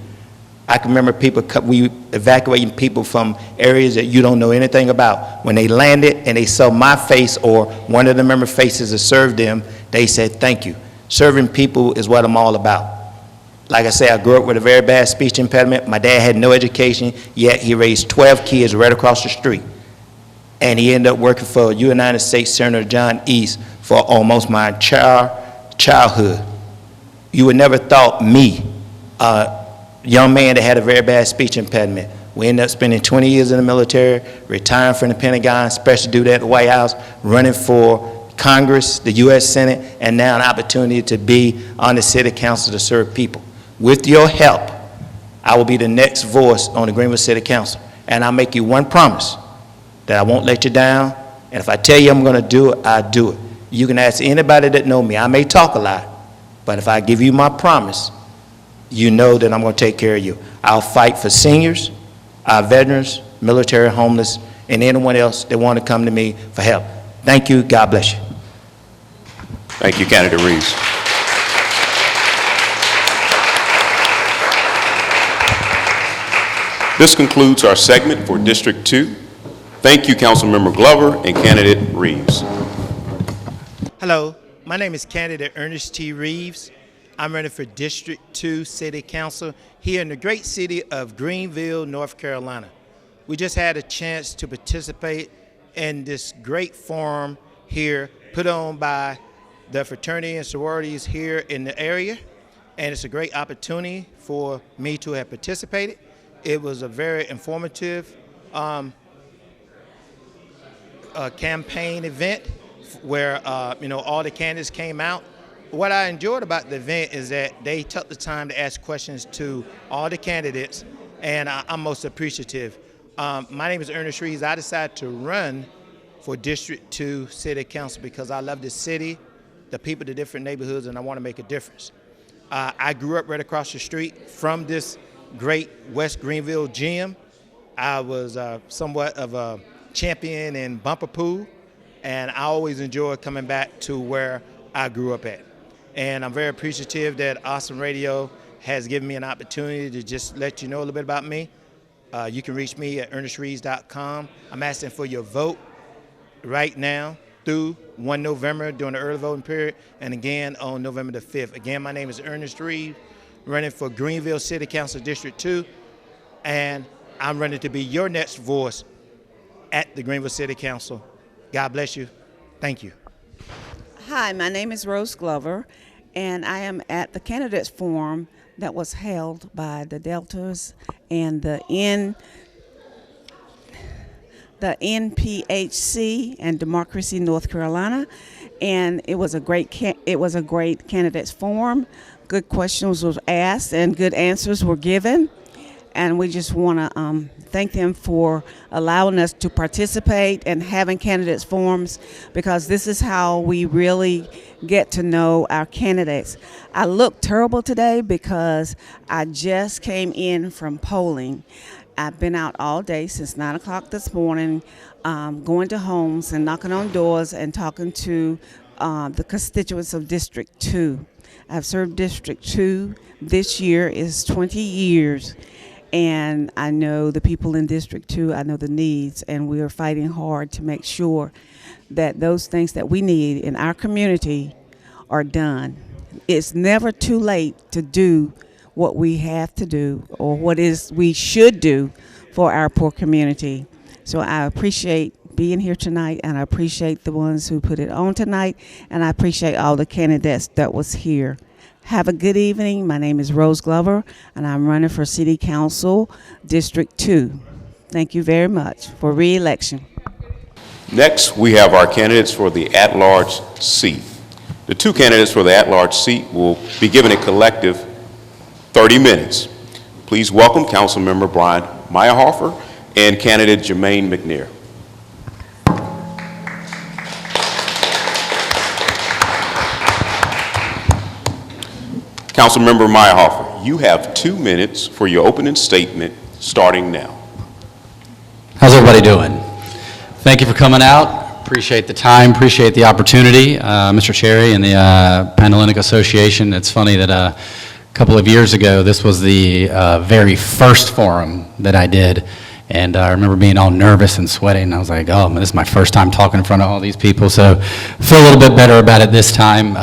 I can remember we evacuating people from areas that you don't know anything about. When they landed and they saw my face or one of the member faces that served them, they said, thank you. Serving people is what I'm all about. Like I say, I grew up with a very bad speech impediment. My dad had no education, yet he raised 12 kids right across the street. And he ended up working for United States Senator John East for almost my entire childhood. You would never thought me, a young man that had a very bad speech impediment. We ended up spending 20 years in the military, retiring from the Pentagon, special duty at the White House, running for Congress, the U.S. Senate, and now an opportunity to be on the City Council to serve people. With your help, I will be the next voice on the Greenville City Council. And I'll make you one promise, that I won't let you down. And if I tell you I'm going to do it, I do it. You can ask anybody that know me. I may talk a lot, but if I give you my promise, you know that I'm going to take care of you. I'll fight for seniors, our veterans, military, homeless, and anyone else that want to come to me for help. Thank you. God bless you.
Thank you, Candidate Reeves. This concludes our segment for District 2. Thank you, Councilmember Glover and Candidate Reeves.
Hello, my name is Candidate Ernest T. Reeves. I'm running for District 2 City Council here in the great city of Greenville, North Carolina. We just had a chance to participate in this great forum here put on by the fraternity and sororities here in the area, and it's a great opportunity for me to have participated. It was a very informative campaign event where all the candidates came out. What I enjoyed about the event is that they took the time to ask questions to all the candidates, and I'm most appreciative. My name is Ernest Reeves. I decided to run for District 2 City Council because I love the city, the people, the different neighborhoods, and I want to make a difference. I grew up right across the street from this great West Greenville gym. I was somewhat of a champion in bumper pool, and I always enjoy coming back to where I grew up at. And I'm very appreciative that Awesome Radio has given me an opportunity to just let you know a little bit about me. You can reach me at ernestreeves.com. I'm asking for your vote right now through 1 November during the early voting period, and again on November the 5th. Again, my name is Ernest Reeves, running for Greenville City Council District 2, and I'm running to be your next voice at the Greenville City Council. God bless you. Thank you.
Hi, my name is Rose Glover, and I am at the candidates forum that was held by the Deltas and the the NPHC and Democracy, North Carolina, and it was a great candidates forum. Good questions were asked and good answers were given, and we just want to thank them for allowing us to participate and having candidates forums, because this is how we really get to know our candidates. I look terrible today because I just came in from polling. I've been out all day since 9 o'clock this morning, going to homes and knocking on doors and talking to the constituents of District 2. I've served District 2. This year is 20 years. And I know the people in District 2, I know the needs, and we are fighting hard to make sure that those things that we need in our community are done. It's never too late to do what we have to do or we should do for our poor community. So I appreciate being here tonight, and I appreciate the ones who put it on tonight, and I appreciate all the candidates that was here. Have a good evening. My name is Rose Glover, and I'm running for City Council, District 2. Thank you very much for re-election.
Next, we have our candidates for the at-large seat. The two candidates for the at-large seat will be given a collective 30 minutes. Please welcome Councilmember Brian Meyerhofer and candidate Jermaine McNair. Councilmember Meyerhofer, you have 2 minutes for your opening statement, starting now.
How's everybody doing? Thank you for coming out. Appreciate the time, appreciate the opportunity. Mr. Cherry and the Panhellenic Association, it's funny that a couple of years ago, this was the very first forum that I did. And I remember being all nervous and sweating, and I was like, oh, man, this is my first time talking in front of all these people, so feel a little bit better about it this time.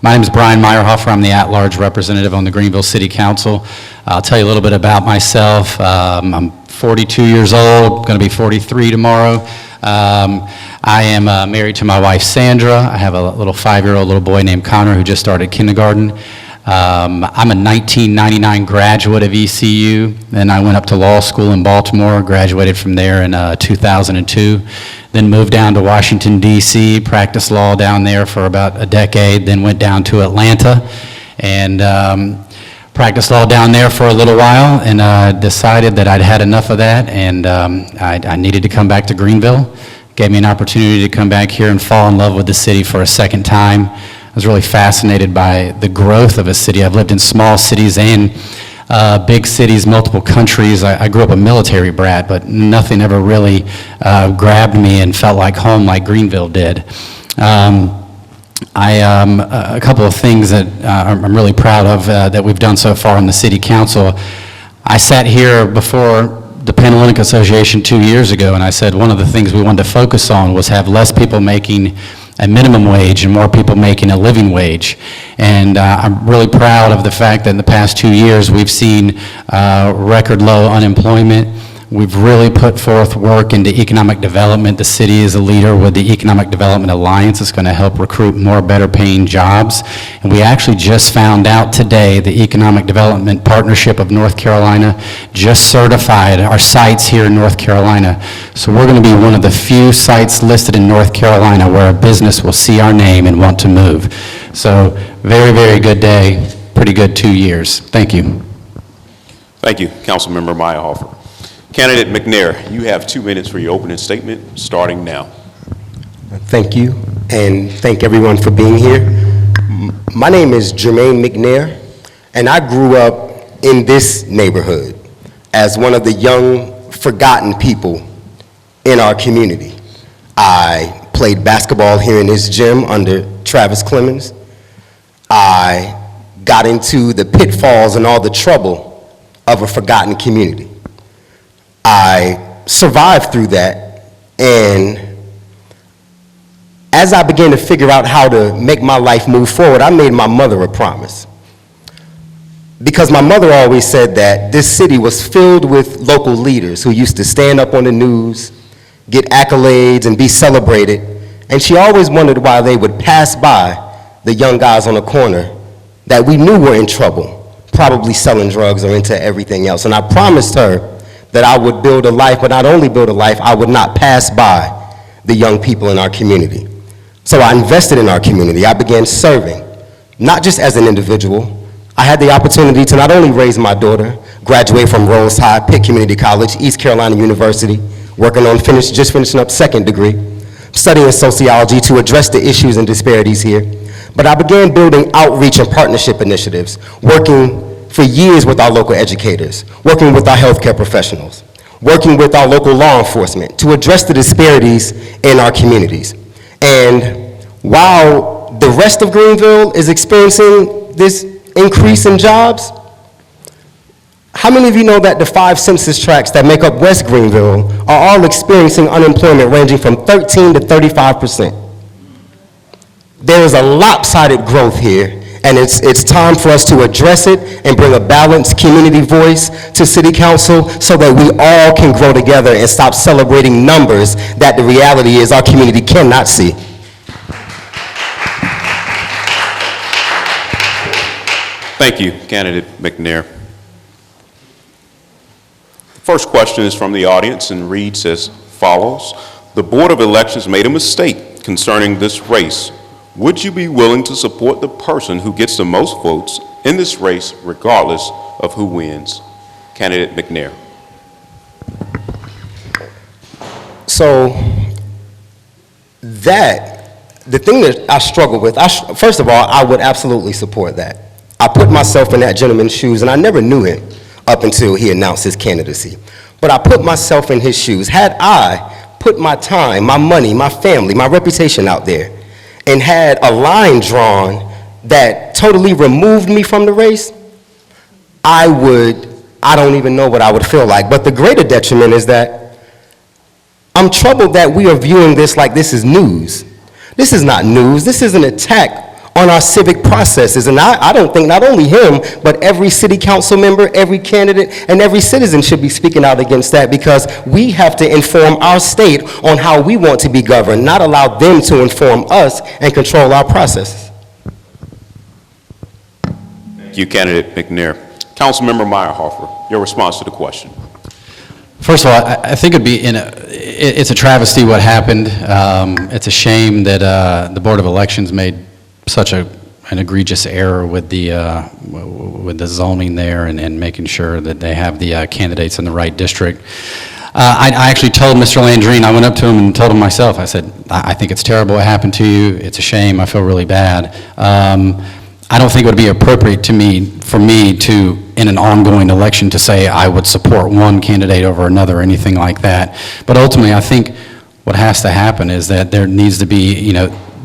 My name is Brian Meyerhofer. I'm the at-large representative on the Greenville City Council. I'll tell you a little bit about myself. I'm 42 years old, going to be 43 tomorrow. I am married to my wife, Sandra. I have a little 5-year-old little boy named Connor who just started kindergarten. I'm a 1999 graduate of ECU. Then I went up to law school in Baltimore, graduated from there in 2002. Then moved down to Washington, D.C., practiced law down there for about a decade, then went down to Atlanta and practiced law down there for a little while, and decided that I'd had enough of that, and I needed to come back to Greenville. Gave me an opportunity to come back here and fall in love with the city for a second time. I was really fascinated by the growth of a city. I've lived in small cities and big cities, multiple countries. I grew up a military brat, but nothing ever really grabbed me and felt like home like Greenville did. A couple of things that I'm really proud of that we've done so far in the City Council. I sat here before the Panhellenic Association 2 years ago, and I said one of the things we wanted to focus on was have less people making a minimum wage and more people making a living wage. And I'm really proud of the fact that in the past 2 years we've seen record low unemployment. We've really put forth work into economic development. The city is a leader with the Economic Development Alliance. It's going to help recruit more better paying jobs. And we actually just found out today the Economic Development Partnership of North Carolina just certified our sites here in North Carolina. So we're going to be one of the few sites listed in North Carolina where a business will see our name and want to move. So very, very good day. Pretty good 2 years. Thank you.
Thank you, Councilmember Meyerhofer. Candidate McNair, you have 2 minutes for your opening statement, starting now.
Thank you, and thank everyone for being here. My name is Jermaine McNair, and I grew up in this neighborhood as one of the young, forgotten people in our community. I played basketball here in this gym under Travis Clemens. I got into the pitfalls and all the trouble of a forgotten community. I survived through that, and as I began to figure out how to make my life move forward, I made my mother a promise. Because my mother always said that this city was filled with local leaders who used to stand up on the news, get accolades, and be celebrated, and she always wondered why they would pass by the young guys on the corner that we knew were in trouble, probably selling drugs or into everything else. And I promised her that I would build a life, but not only build a life, I would not pass by the young people in our community. So I invested in our community. I began serving, not just as an individual. I had the opportunity to not only raise my daughter, graduate from Rose High, Pitt Community College, East Carolina University, working on just finishing up second degree, studying sociology to address the issues and disparities here. But I began building outreach and partnership initiatives, working for years with our local educators, working with our healthcare professionals, working with our local law enforcement to address the disparities in our communities. And while the rest of Greenville is experiencing this increase in jobs, how many of you know that the 5 census tracts that make up West Greenville are all experiencing unemployment ranging from 13 to 35%? There is a lopsided growth here, and it's time for us to address it and bring a balanced community voice to City Council so that we all can grow together and stop celebrating numbers that the reality is our community cannot see.
Thank you, Candidate McNair. The first question is from the audience and reads as follows. The Board of Elections made a mistake concerning this race. Would you be willing to support the person who gets the most votes in this race regardless of who wins? Candidate McNair.
So the thing that I struggle with, first of all, I would absolutely support that. I put myself in that gentleman's shoes, and I never knew him up until he announced his candidacy. But I put myself in his shoes. Had I put my time, my money, my family, my reputation out there, and had a line drawn that totally removed me from the race, I don't even know what I would feel like. But the greater detriment is that I'm troubled that we are viewing this like this is news. This is not news. This is an attack on our civic processes. And I don't think not only him, but every city council member, every candidate, and every citizen should be speaking out against that, because we have to inform our state on how we want to be governed, not allow them to inform us and control our processes.
Thank you, Candidate McNair. Councilmember Meyerhofer, your response to the question.
First of all, I think it's a travesty what happened. It's a shame that the Board of Elections made such an egregious error with the zoning there and making sure that they have the candidates in the right district. I actually told Mr. Landrine, I went up to him and told him myself, I said, I think it's terrible what happened to you. It's a shame. I feel really bad. I don't think it would be appropriate for me to, in an ongoing election, to say I would support one candidate over another or anything like that. But ultimately, I think what has to happen is that there needs to be,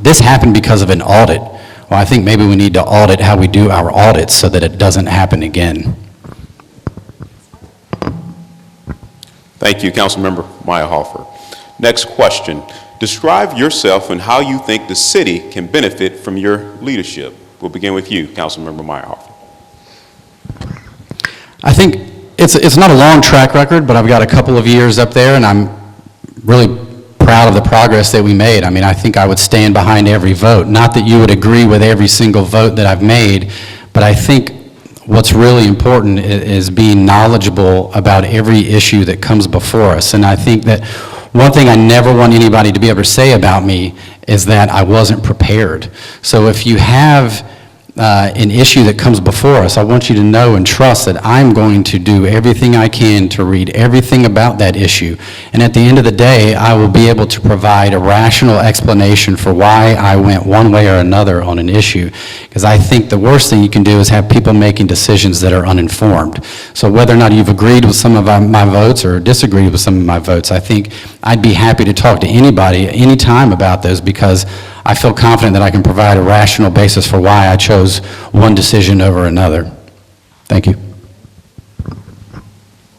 this happened because of an audit. Well, I think maybe we need to audit how we do our audits so that it doesn't happen again.
Thank you, Councilmember Meyerhofer. Next question. Describe yourself and how you think the city can benefit from your leadership. We'll begin with you, Councilmember Meyerhofer.
I think it's not a long track record, but I've got a couple of years up there, and I'm really proud of the progress that we made. I mean, I think I would stand behind every vote. Not that you would agree with every single vote that I've made, but I think what's really important is being knowledgeable about every issue that comes before us. And I think that one thing I never want anybody to be able to say about me is that I wasn't prepared. So if you have an issue that comes before us, I want you to know and trust that I'm going to do everything I can to read everything about that issue. And at the end of the day, I will be able to provide a rational explanation for why I went one way or another on an issue. Because I think the worst thing you can do is have people making decisions that are uninformed. So whether or not you've agreed with some of my votes or disagreed with some of my votes, I think I'd be happy to talk to anybody anytime about those, because I feel confident that I can provide a rational basis for why I chose one decision over another. Thank you.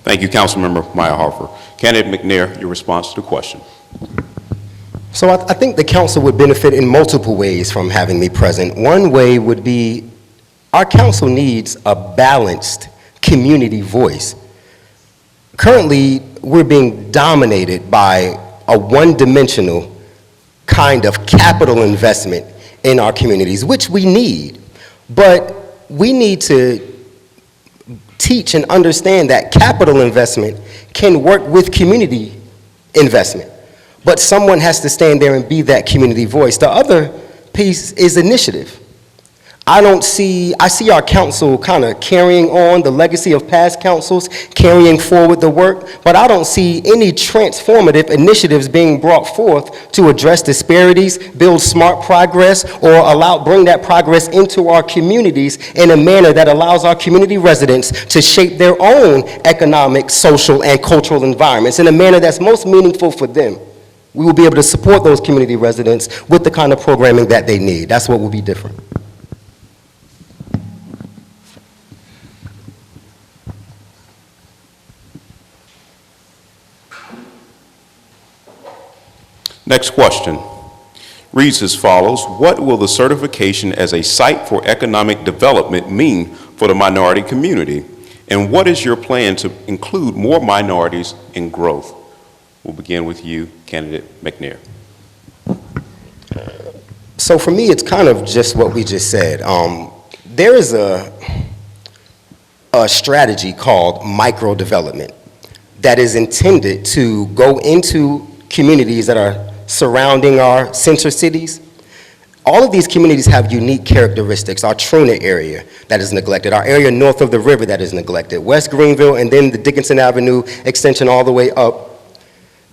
Thank you, Councilmember Meyerhofer. Candidate McNair, your response to the question.
So I think the council would benefit in multiple ways from having me present. One way would be our council needs a balanced community voice. Currently, we're being dominated by a one-dimensional kind of capital investment in our communities, which we need. But we need to teach and understand that capital investment can work with community investment. But someone has to stand there and be that community voice. The other piece is initiative. I see our council kind of carrying on the legacy of past councils, carrying forward the work, but I don't see any transformative initiatives being brought forth to address disparities, build smart progress, or bring that progress into our communities in a manner that allows our community residents to shape their own economic, social, and cultural environments in a manner that's most meaningful for them. We will be able to support those community residents with the kind of programming that they need. That's what will be different.
Next question reads as follows: what will the certification as a site for economic development mean for the minority community? And what is your plan to include more minorities in growth? We'll begin with you, Candidate McNair.
So for me, it's kind of just what we just said. There is a strategy called micro-development that is intended to go into communities that are surrounding our center cities. All of these communities have unique characteristics. Our Truna area that is neglected, our area north of the river that is neglected, West Greenville, and then the Dickinson Avenue extension all the way up.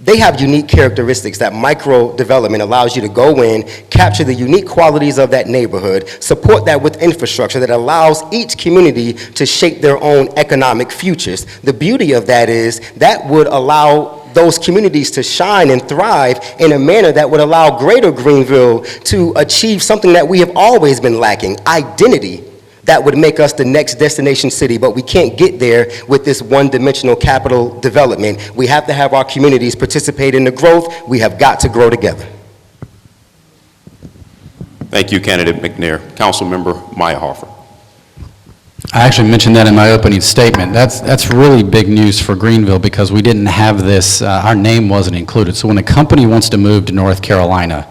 They have unique characteristics that micro-development allows you to go in, capture the unique qualities of that neighborhood, support that with infrastructure that allows each community to shape their own economic futures. The beauty of that is that would allow those communities to shine and thrive in a manner that would allow greater Greenville to achieve something that we have always been lacking: identity. That would make us the next destination city, but we can't get there with this one-dimensional capital development. We have to have our communities participate in the growth. We have got to grow together.
Thank you, Candidate McNair. Councilmember Meyerhofer.
I actually mentioned that in my opening statement. That's really big news for Greenville because we didn't have this, our name wasn't included. So when a company wants to move to North Carolina,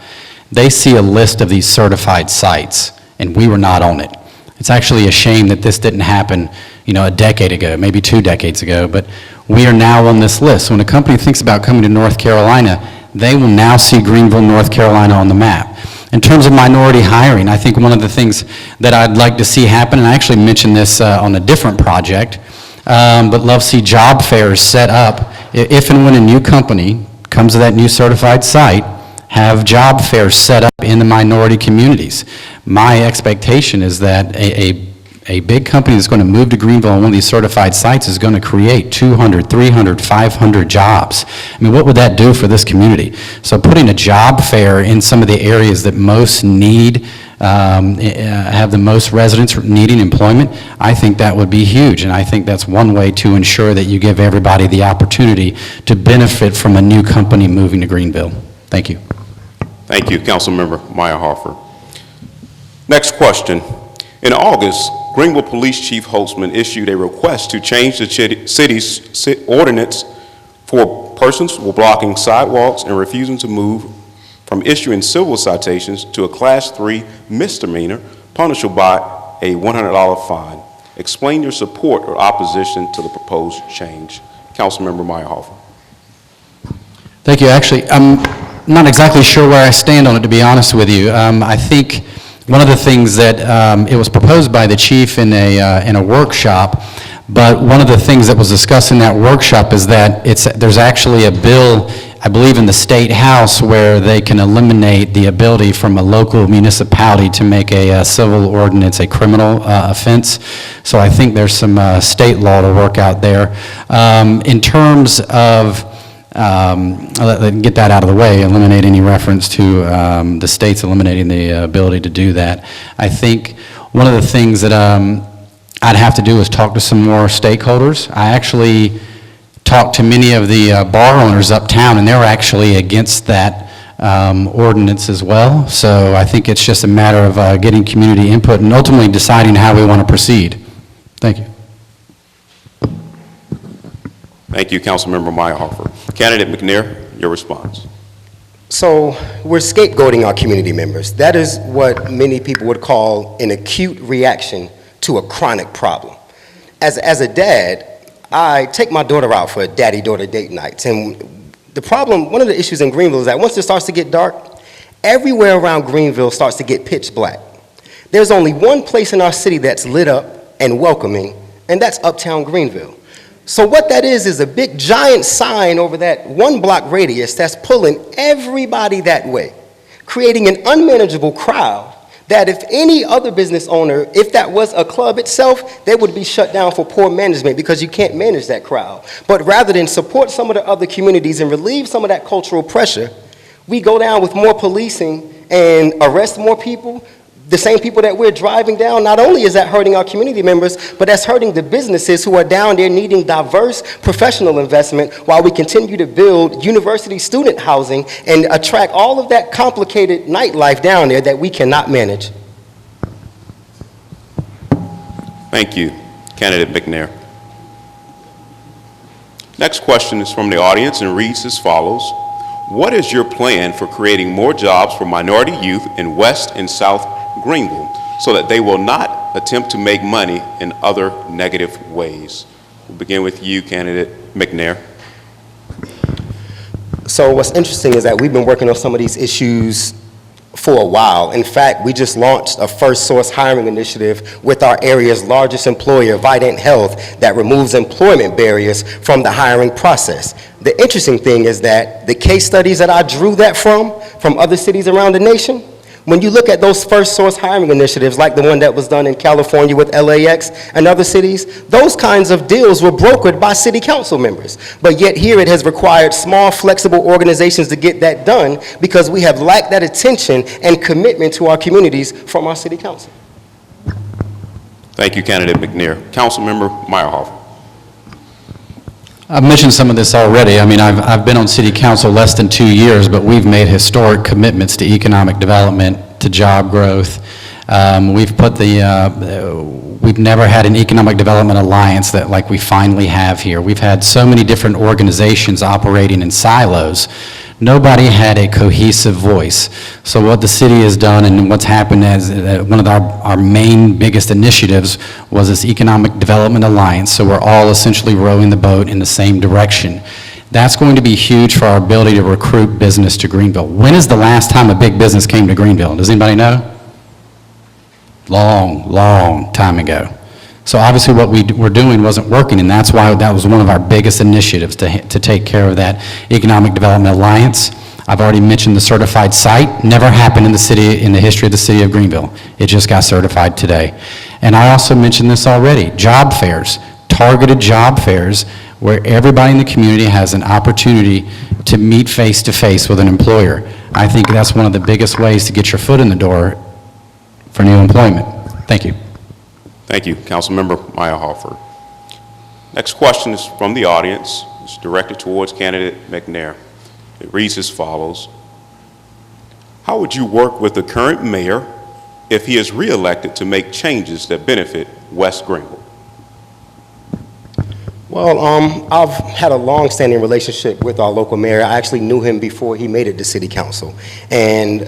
they see a list of these certified sites, and we were not on it. It's actually a shame that this didn't happen, a decade ago, maybe 2 decades ago, but we are now on this list. So when a company thinks about coming to North Carolina, they will now see Greenville, North Carolina on the map. In terms of minority hiring, I think one of the things that I'd like to see happen, and I actually mentioned this on a different project, but love to see job fairs set up. If and when a new company comes to that new certified site, have job fairs set up in the minority communities. My expectation is that a big company that's going to move to Greenville on one of these certified sites is going to create 200, 300, 500 jobs. I mean, what would that do for this community? So putting a job fair in some of the areas that most need, have the most residents needing employment, I think that would be huge. And I think that's one way to ensure that you give everybody the opportunity to benefit from a new company moving to Greenville. Thank you.
Thank you, Councilmember Meyerhofer. Next question. In August, Greenville Police Chief Holtzman issued a request to change the city's ordinance for persons who were blocking sidewalks and refusing to move from issuing civil citations to a Class 3 misdemeanor punishable by a $100 fine. Explain your support or opposition to the proposed change. Councilmember Meyerhofer.
Thank you. Actually, I'm not exactly sure where I stand on it, to be honest with you. I think one of the things that it was proposed by the chief in a workshop, but one of the things that was discussed in that workshop is that there's actually a bill, I believe in the State House, where they can eliminate the ability from a local municipality to make a civil ordinance a criminal offense. So I think there's some state law to work out there. In terms of get that out of the way, eliminate any reference to the states eliminating the ability to do that. I think one of the things that I'd have to do is talk to some more stakeholders. I actually talked to many of the bar owners uptown, and they were actually against that ordinance as well. So I think it's just a matter of getting community input and ultimately deciding how we want to proceed. Thank you.
Thank you, Councilmember Meyerhofer. Candidate McNair, your response.
So we're scapegoating our community members. That is what many people would call an acute reaction to a chronic problem. as a dad, I take my daughter out for daddy-daughter date nights. And the problem, one of the issues in Greenville is that once it starts to get dark, everywhere around Greenville starts to get pitch black. There's only one place in our city that's lit up and welcoming, and that's Uptown Greenville. So what that is a big giant sign over that 1 block radius that's pulling everybody that way, creating an unmanageable crowd that if any other business owner, if that was a club itself, they would be shut down for poor management because you can't manage that crowd. But rather than support some of the other communities and relieve some of that cultural pressure, we go down with more policing and arrest more people. The same people that we're driving down, not only is that hurting our community members, but that's hurting the businesses who are down there needing diverse professional investment while we continue to build university student housing and attract all of that complicated nightlife down there that we cannot manage.
Thank you, Candidate McNair. Next question is from the audience and reads as follows. What is your plan for creating more jobs for minority youth in West and South Greenville so that they will not attempt to make money in other negative ways? We'll begin with you, Candidate McNair.
So what's interesting is that we've been working on some of these issues for a while. In fact, we just launched a first source hiring initiative with our area's largest employer, Vidant Health, that removes employment barriers from the hiring process. The interesting thing is that the case studies that I drew that from other cities around the nation, when you look at those first source hiring initiatives, like the one that was done in California with LAX and other cities, those kinds of deals were brokered by city council members. But yet here it has required small, flexible organizations to get that done because we have lacked that attention and commitment to our communities from our city council.
Thank you, Candidate McNair. Councilmember Meyerhoff.
I've mentioned some of this already. I mean, I've been on city council less than 2 years, but we've made historic commitments to economic development, to job growth. We've never had an economic development alliance that like we finally have here. We've had so many different organizations operating in silos. Nobody had a cohesive voice. So what the city has done and what's happened as one of our main biggest initiatives was this Economic Development Alliance. So we're all essentially rowing the boat in the same direction. That's going to be huge for our ability to recruit business to Greenville. When is the last time a big business came to Greenville? Does anybody know? Long, long time ago. So obviously what we were doing wasn't working, and that's why that was one of our biggest initiatives to take care of that Economic Development Alliance. I've already mentioned the certified site. Never happened in the city, in the history of the city of Greenville. It just got certified today. And I also mentioned this already, job fairs, targeted job fairs, where everybody in the community has an opportunity to meet face-to-face with an employer. I think that's one of the biggest ways to get your foot in the door for new employment. Thank you.
Thank you, Councilmember Meyerhofer. Next question is from the audience. It's directed towards Candidate McNair. It reads as follows. How would you work with the current mayor if he is re-elected to make changes that benefit West Greenville?
Well, I've had a long-standing relationship with our local mayor. I actually knew him before he made it to city council. And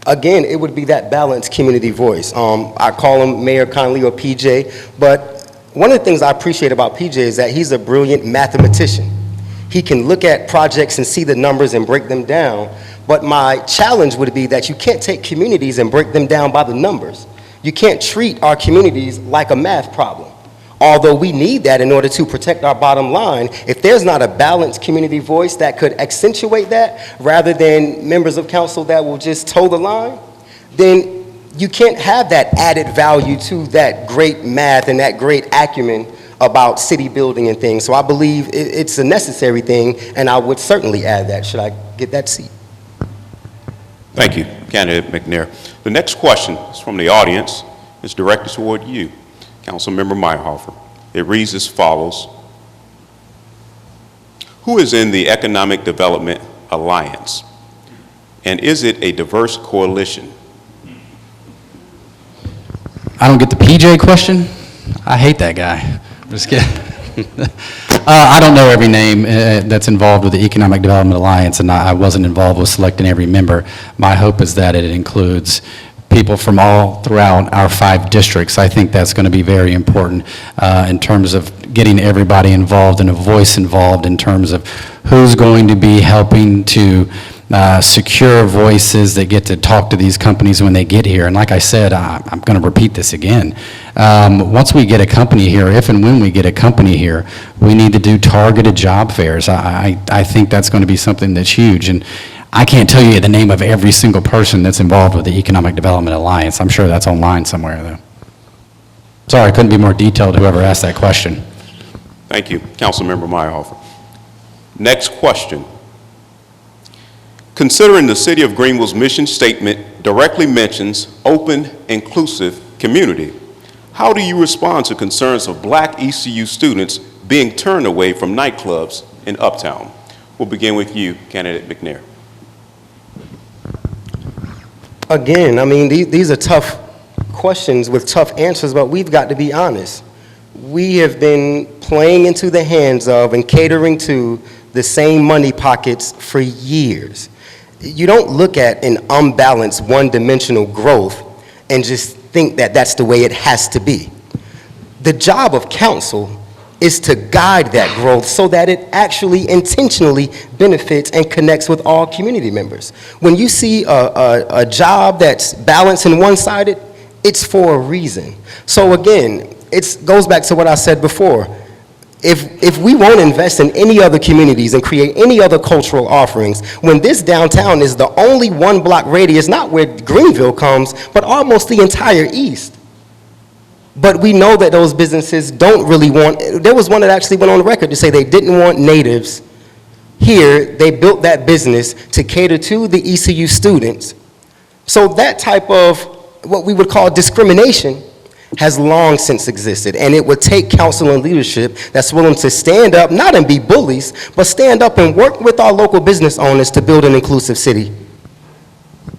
again, it would be that balanced community voice. I call him Mayor Conley or PJ, but one of the things I appreciate about PJ is that he's a brilliant mathematician. He can look at projects and see the numbers and break them down, but my challenge would be that you can't take communities and break them down by the numbers. You can't treat our communities like a math problem. Although we need that in order to protect our bottom line, if there's not a balanced community voice that could accentuate that, rather than members of council that will just toe the line, then you can't have that added value to that great math and that great acumen about city building and things. So I believe it's a necessary thing, and I would certainly add that, should I get that seat.
Thank you, Candidate McNair. The next question is from the audience. It's directed toward you, Councilmember Meyerhofer. It reads as follows. Who is in the Economic Development Alliance? And is it a diverse coalition?
I don't get the PJ question. I hate that guy. I'm just kidding. I don't know every name that's involved with the Economic Development Alliance, and I wasn't involved with selecting every member. My hope is that it includes people from all throughout our 5 districts. I think that's going to be very important in terms of getting everybody involved and a voice involved in terms of who's going to be helping to secure voices that get to talk to these companies when they get here. And like I said, I'm going to repeat this again. Once we get a company here, if and when we get a company here, we need to do targeted job fairs. I think that's going to be something that's huge. And I can't tell you the name of every single person that's involved with the Economic Development Alliance. I'm sure that's online somewhere, though. Sorry, I couldn't be more detailed, whoever asked that question.
Thank you. Councilmember Meyerhofer. Next question. Considering the City of Greenville's mission statement directly mentions open, inclusive community, how do you respond to concerns of Black ECU students being turned away from nightclubs in Uptown? We'll begin with you, Candidate McNair.
Again, I mean, these are tough questions with tough answers, but we've got to be honest. We have been playing into the hands of and catering to the same money pockets for years. You don't look at an unbalanced, one-dimensional growth and just think that that's the way it has to be. The job of council is to guide that growth so that it actually intentionally benefits and connects with all community members. When you see a job that's balanced and one-sided, it's for a reason. So again, it goes back to what I said before. If we won't invest in any other communities and create any other cultural offerings, when this downtown is the only 1-block radius, not where Greenville comes, but almost the entire east. But we know that those businesses don't really want, there was one that actually went on record to say they didn't want natives here. They built that business to cater to the ECU students. So that type of what we would call discrimination has long since existed, and it would take council and leadership that's willing to stand up, not and be bullies, but stand up and work with our local business owners to build an inclusive city.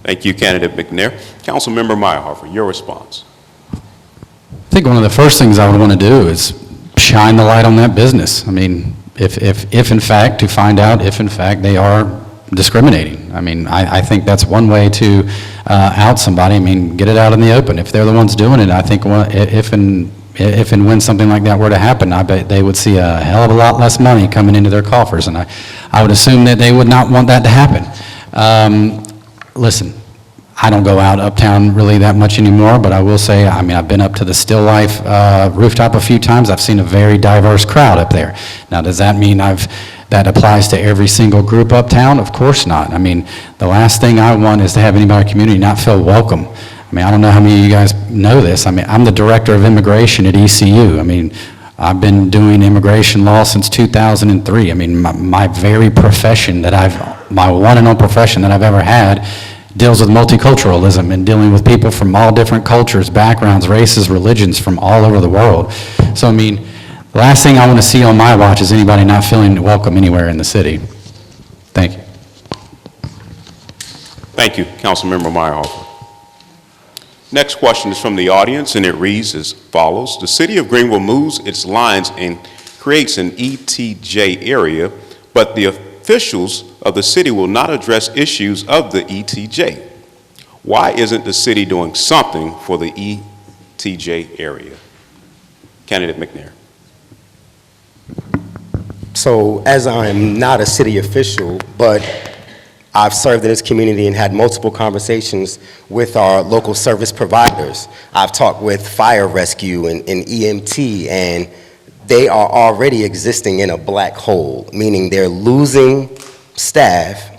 Thank you, Candidate McNair. Councilmember Meyerhofer, your response.
I think one of the first things I would want to do is shine the light on that business. I mean, if in fact, to find out if in fact they are discriminating. I mean, I think that's one way to out somebody. I mean, get it out in the open. If they're the ones doing it, I think if and when something like that were to happen, I bet they would see a hell of a lot less money coming into their coffers, and I would assume that they would not want that to happen. Listen, I don't go out uptown really that much anymore, but I will say, I mean, I've been up to the Still Life rooftop a few times. I've seen a very diverse crowd up there. Now, does that mean that applies to every single group uptown? Of course not. I mean, the last thing I want is to have anybody in our community not feel welcome. I mean, I don't know how many of you guys know this. I mean, I'm the director of immigration at ECU. I mean, I've been doing immigration law since 2003. I mean, my very profession my one and only profession that I've ever had deals with multiculturalism and dealing with people from all different cultures, backgrounds, races, religions from all over the world. So, I mean, the last thing I want to see on my watch is anybody not feeling welcome anywhere in the city. Thank you.
Thank you, Councilmember Meyerhofer. Next question is from the audience, and it reads as follows. The City of Greenville moves its lines and creates an ETJ area, but the officials of the city will not address issues of the ETJ. Why isn't the city doing something for the ETJ area? Candidate McNair.
So, as I am not a city official, but I've served in this community and had multiple conversations with our local service providers. I've talked with fire rescue and EMT, and they are already existing in a black hole, meaning they're losing staff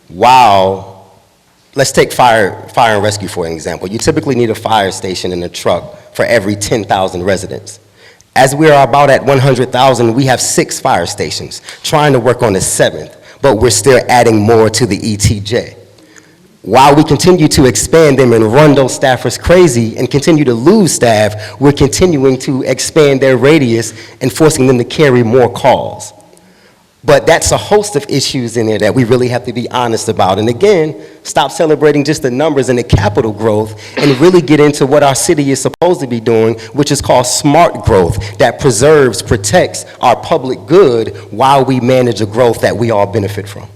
while, let's take fire and rescue for an example. You typically need a fire station in a truck for every 10,000 residents. As we are about at 100,000, we have 6 fire stations, trying to work on the 7th, but we're still adding more to the ETJ. While we continue to expand them and run those staffers crazy and continue to lose staff, we're continuing to expand their radius and forcing them to carry more calls. But that's a host of issues in there that we really have to be honest about. And again, stop celebrating just the numbers and the capital growth and really get into what our city is supposed to be doing, which is called smart growth that preserves, protects our public good while we manage a growth that we all benefit from.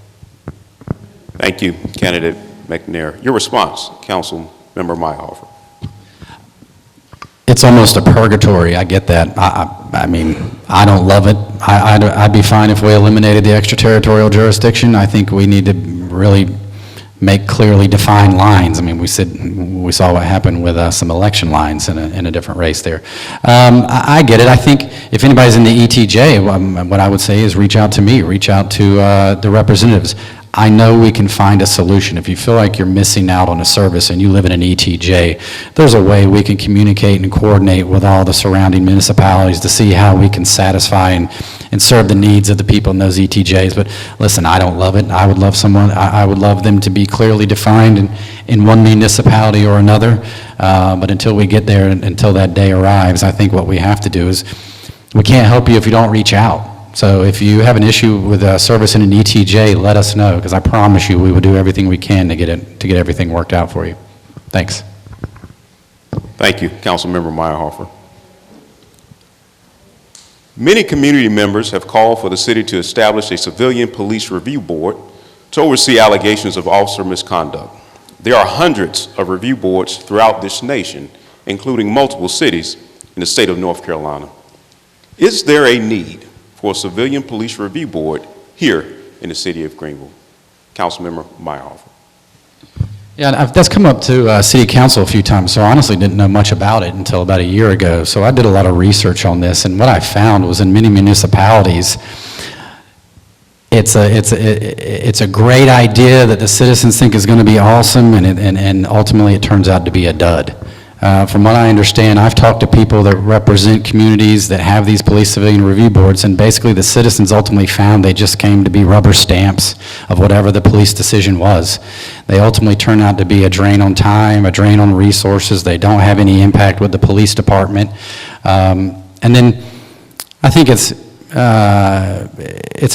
Thank you, Candidate McNair. Your response, Councilmember Member Meyerhofer.
It's almost a purgatory, I get that. I mean, I don't love it. I'd be fine if we eliminated the extraterritorial jurisdiction. I think we need to really make clearly defined lines. I mean, we saw what happened with some election lines in a different race there. I get it. I think if anybody's in the ETJ, what I would say is reach out to me, reach out to the representatives. I know we can find a solution. If you feel like you're missing out on a service and you live in an ETJ, there's a way we can communicate and coordinate with all the surrounding municipalities to see how we can satisfy and serve the needs of the people in those ETJs. But listen, I don't love it. I would love I would love them to be clearly defined in one municipality or another. But until we get there, until that day arrives, I think what we have to do is we can't help you if you don't reach out. So if you have an issue with a service in an ETJ, let us know, because I promise you we will do everything we can to get everything worked out for you. Thanks.
Thank you, Councilmember Meyerhofer. Many community members have called for the city to establish a civilian police review board to oversee allegations of officer misconduct. There are hundreds of review boards throughout this nation, including multiple cities in the state of North Carolina. Is there a need for a civilian police review board here in the city of Greenville? Councilmember Meyerhofer.
Yeah, that's come up to City Council a few times, so I honestly didn't know much about it until about a year ago. So I did a lot of research on this, and what I found was in many municipalities, it's a great idea that the citizens think is going to be awesome, and ultimately it turns out to be a dud. From what I understand, I've talked to people that represent communities that have these police civilian review boards, and basically the citizens ultimately found they just came to be rubber stamps of whatever the police decision was. They ultimately turn out to be a drain on time, a drain on resources. They don't have any impact with the police department. And then I think it's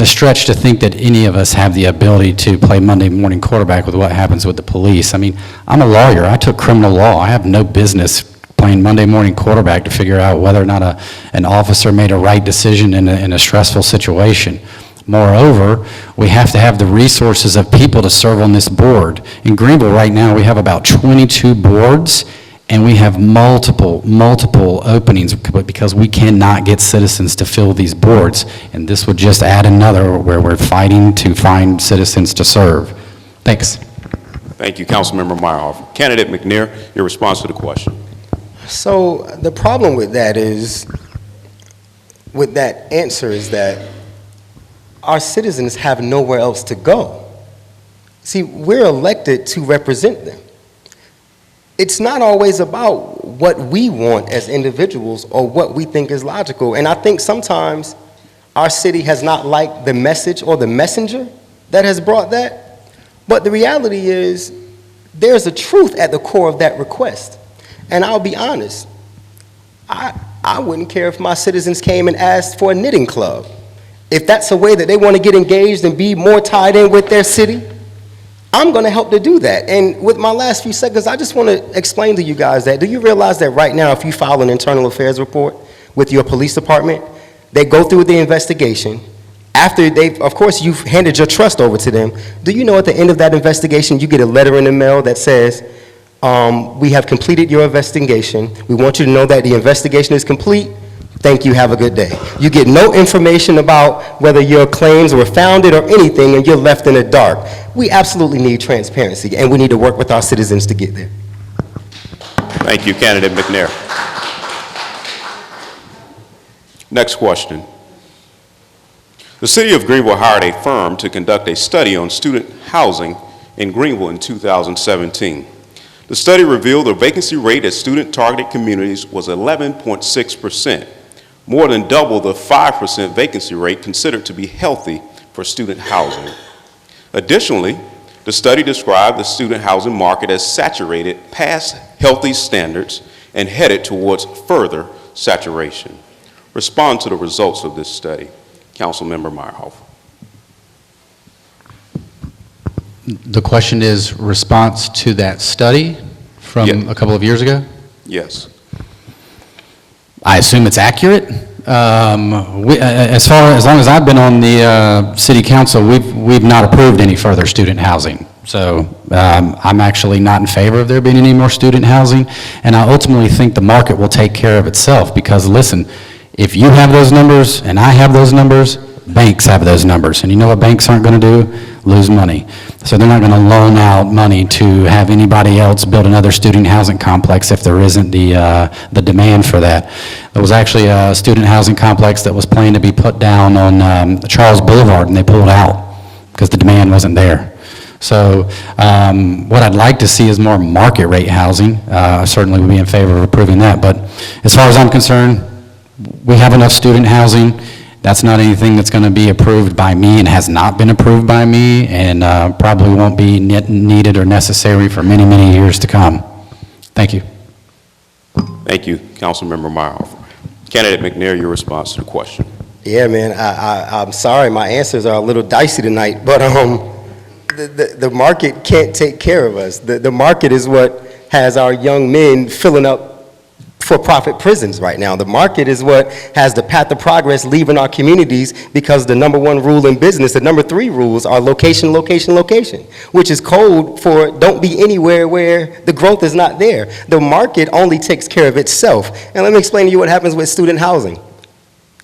a stretch to think that any of us have the ability to play Monday morning quarterback with what happens with the police. I mean, I'm a lawyer. I took criminal law. I have no business playing Monday morning quarterback to figure out whether or not an officer made a right decision in a stressful situation. Moreover, we have to have the resources of people to serve on this board. In Greenville right now, we have about 22 boards, and we have multiple openings because we cannot get citizens to fill these boards. And this would just add another where we're fighting to find citizens to serve. Thanks.
Thank you, Councilmember Meyerhofer. Candidate McNair, your response to the question.
So the problem with that answer is that our citizens have nowhere else to go. See, we're elected to represent them. It's not always about what we want as individuals or what we think is logical. And I think sometimes our city has not liked the message or the messenger that has brought that. But the reality is there's a truth at the core of that request. And I'll be honest, I wouldn't care if my citizens came and asked for a knitting club. If that's a way that they want to get engaged and be more tied in with their city, I'm going to help to do that. And with my last few seconds, I just want to explain to you guys that, do you realize that right now, if you file an internal affairs report with your police department, they go through the investigation. After of course, you've handed your trust over to them. Do you know at the end of that investigation, you get a letter in the mail that says, we have completed your investigation. We want you to know that the investigation is complete. Thank you, have a good day. You get no information about whether your claims were founded or anything, and you're left in the dark. We absolutely need transparency, and we need to work with our citizens to get there.
Thank you, Candidate McNair. Next question. The City of Greenville hired a firm to conduct a study on student housing in Greenville in 2017. The study revealed the vacancy rate at student-targeted communities was 11.6%. More than double the 5% vacancy rate considered to be healthy for student housing. Additionally, the study described the student housing market as saturated past healthy standards and headed towards further saturation. Respond to the results of this study. Councilmember Meyerhofer.
The question is response to that study from a couple of years ago?
Yes.
I assume it's accurate. As long as I've been on the city council, we've not approved any further student housing. So I'm actually not in favor of there being any more student housing, and I ultimately think the market will take care of itself, because listen, if you have those numbers and I have those numbers, banks have those numbers, and you know what banks aren't going to do? Lose money. So they're not going to loan out money to have anybody else build another student housing complex if there isn't the demand for that. There was actually a student housing complex that was planned to be put down on Charles Boulevard, and they pulled out because the demand wasn't there. So what I'd like to see is more market rate housing. I certainly would be in favor of approving that. But as far as I'm concerned, we have enough student housing. That's not anything that's going to be approved by me and has not been approved by me, and probably won't be needed or necessary for many, many years to come. Thank you.
Thank you, Councilmember Meyerhofer. Candidate McNair, your response to the question.
Yeah, man, I'm sorry, my answers are a little dicey tonight, but the market can't take care of us. The market is what has our young men filling up for-profit prisons right now. The market is what has the path of progress leaving our communities, because the number one rule in business, the number 3 rules are location, location, location, which is code for don't be anywhere where the growth is not there. The market only takes care of itself. And let me explain to you what happens with student housing.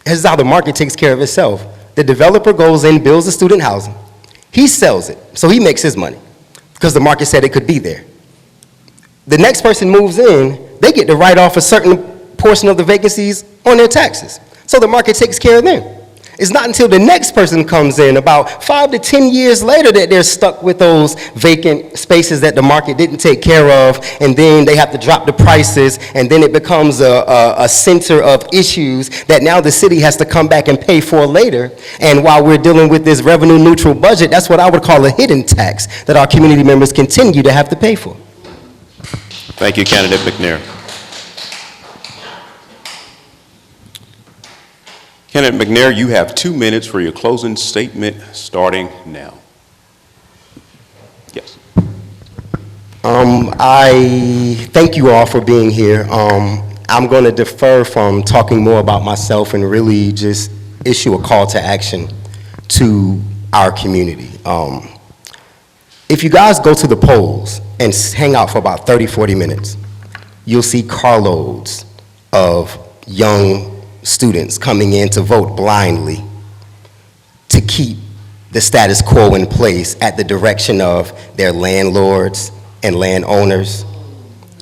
This is how the market takes care of itself. The developer goes in, builds the student housing. He sells it, so he makes his money because the market said it could be there. The next person moves in, they get to write off a certain portion of the vacancies on their taxes. So the market takes care of them. It's not until the next person comes in about 5 to 10 years later that they're stuck with those vacant spaces that the market didn't take care of, and then they have to drop the prices, and then it becomes a center of issues that now the city has to come back and pay for later. And while we're dealing with this revenue neutral budget, that's what I would call a hidden tax that our community members continue to have to pay for.
Thank you, Candidate McNair. Candidate McNair, you have 2 minutes for your closing statement starting now. Yes.
I thank you all for being here. I'm going to defer from talking more about myself and really just issue a call to action to our community. If you guys go to the polls and hang out for about 30, 40 minutes, you'll see carloads of young students coming in to vote blindly to keep the status quo in place at the direction of their landlords and landowners.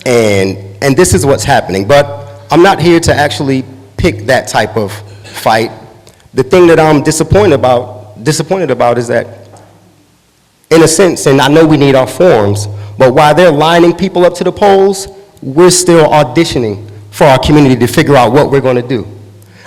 And this is what's happening. But I'm not here to actually pick that type of fight. The thing that I'm disappointed about is that, in a sense, and I know we need our forms, but while they're lining people up to the polls, we're still auditioning for our community to figure out what we're going to do.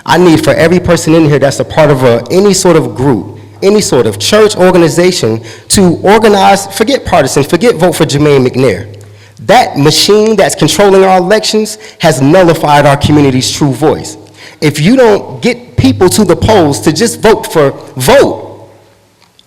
I need for every person in here that's a part of any sort of group, any sort of church organization, to organize, forget partisan, forget vote for Jermaine McNair. That machine that's controlling our elections has nullified our community's true voice. If you don't get people to the polls to just vote,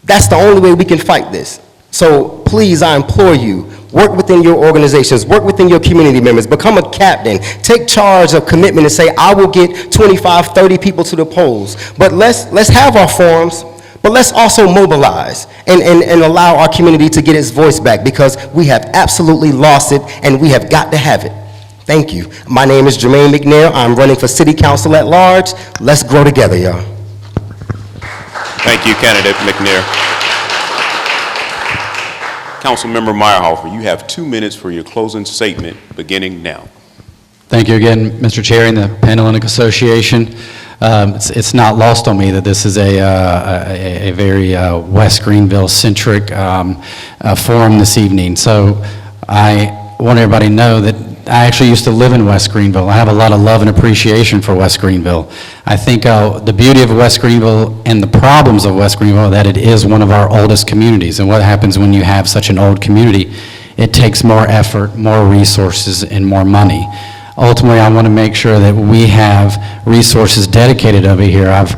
that's the only way we can fight this. So please, I implore you, work within your organizations, work within your community members, become a captain, take charge of commitment and say, I will get 25, 30 people to the polls. But let's have our forums, but let's also mobilize and allow our community to get its voice back, because we have absolutely lost it and we have got to have it. Thank you. My name is Jermaine McNair. I'm running for City Council at large. Let's grow together, y'all.
Thank you, Candidate McNair. Councilmember Meyerhofer, you have 2 minutes for your closing statement, beginning now.
Thank you again, Mr. Chair and the Panhellenic Association. It's not lost on me that this is a very West Greenville-centric forum this evening. So I want everybody to know that I actually used to live in West Greenville. I have a lot of love and appreciation for West Greenville. I think the beauty of West Greenville and the problems of West Greenville, that it is one of our oldest communities. And what happens when you have such an old community? It takes more effort, more resources, and more money. Ultimately, I want to make sure that we have resources dedicated over here. I've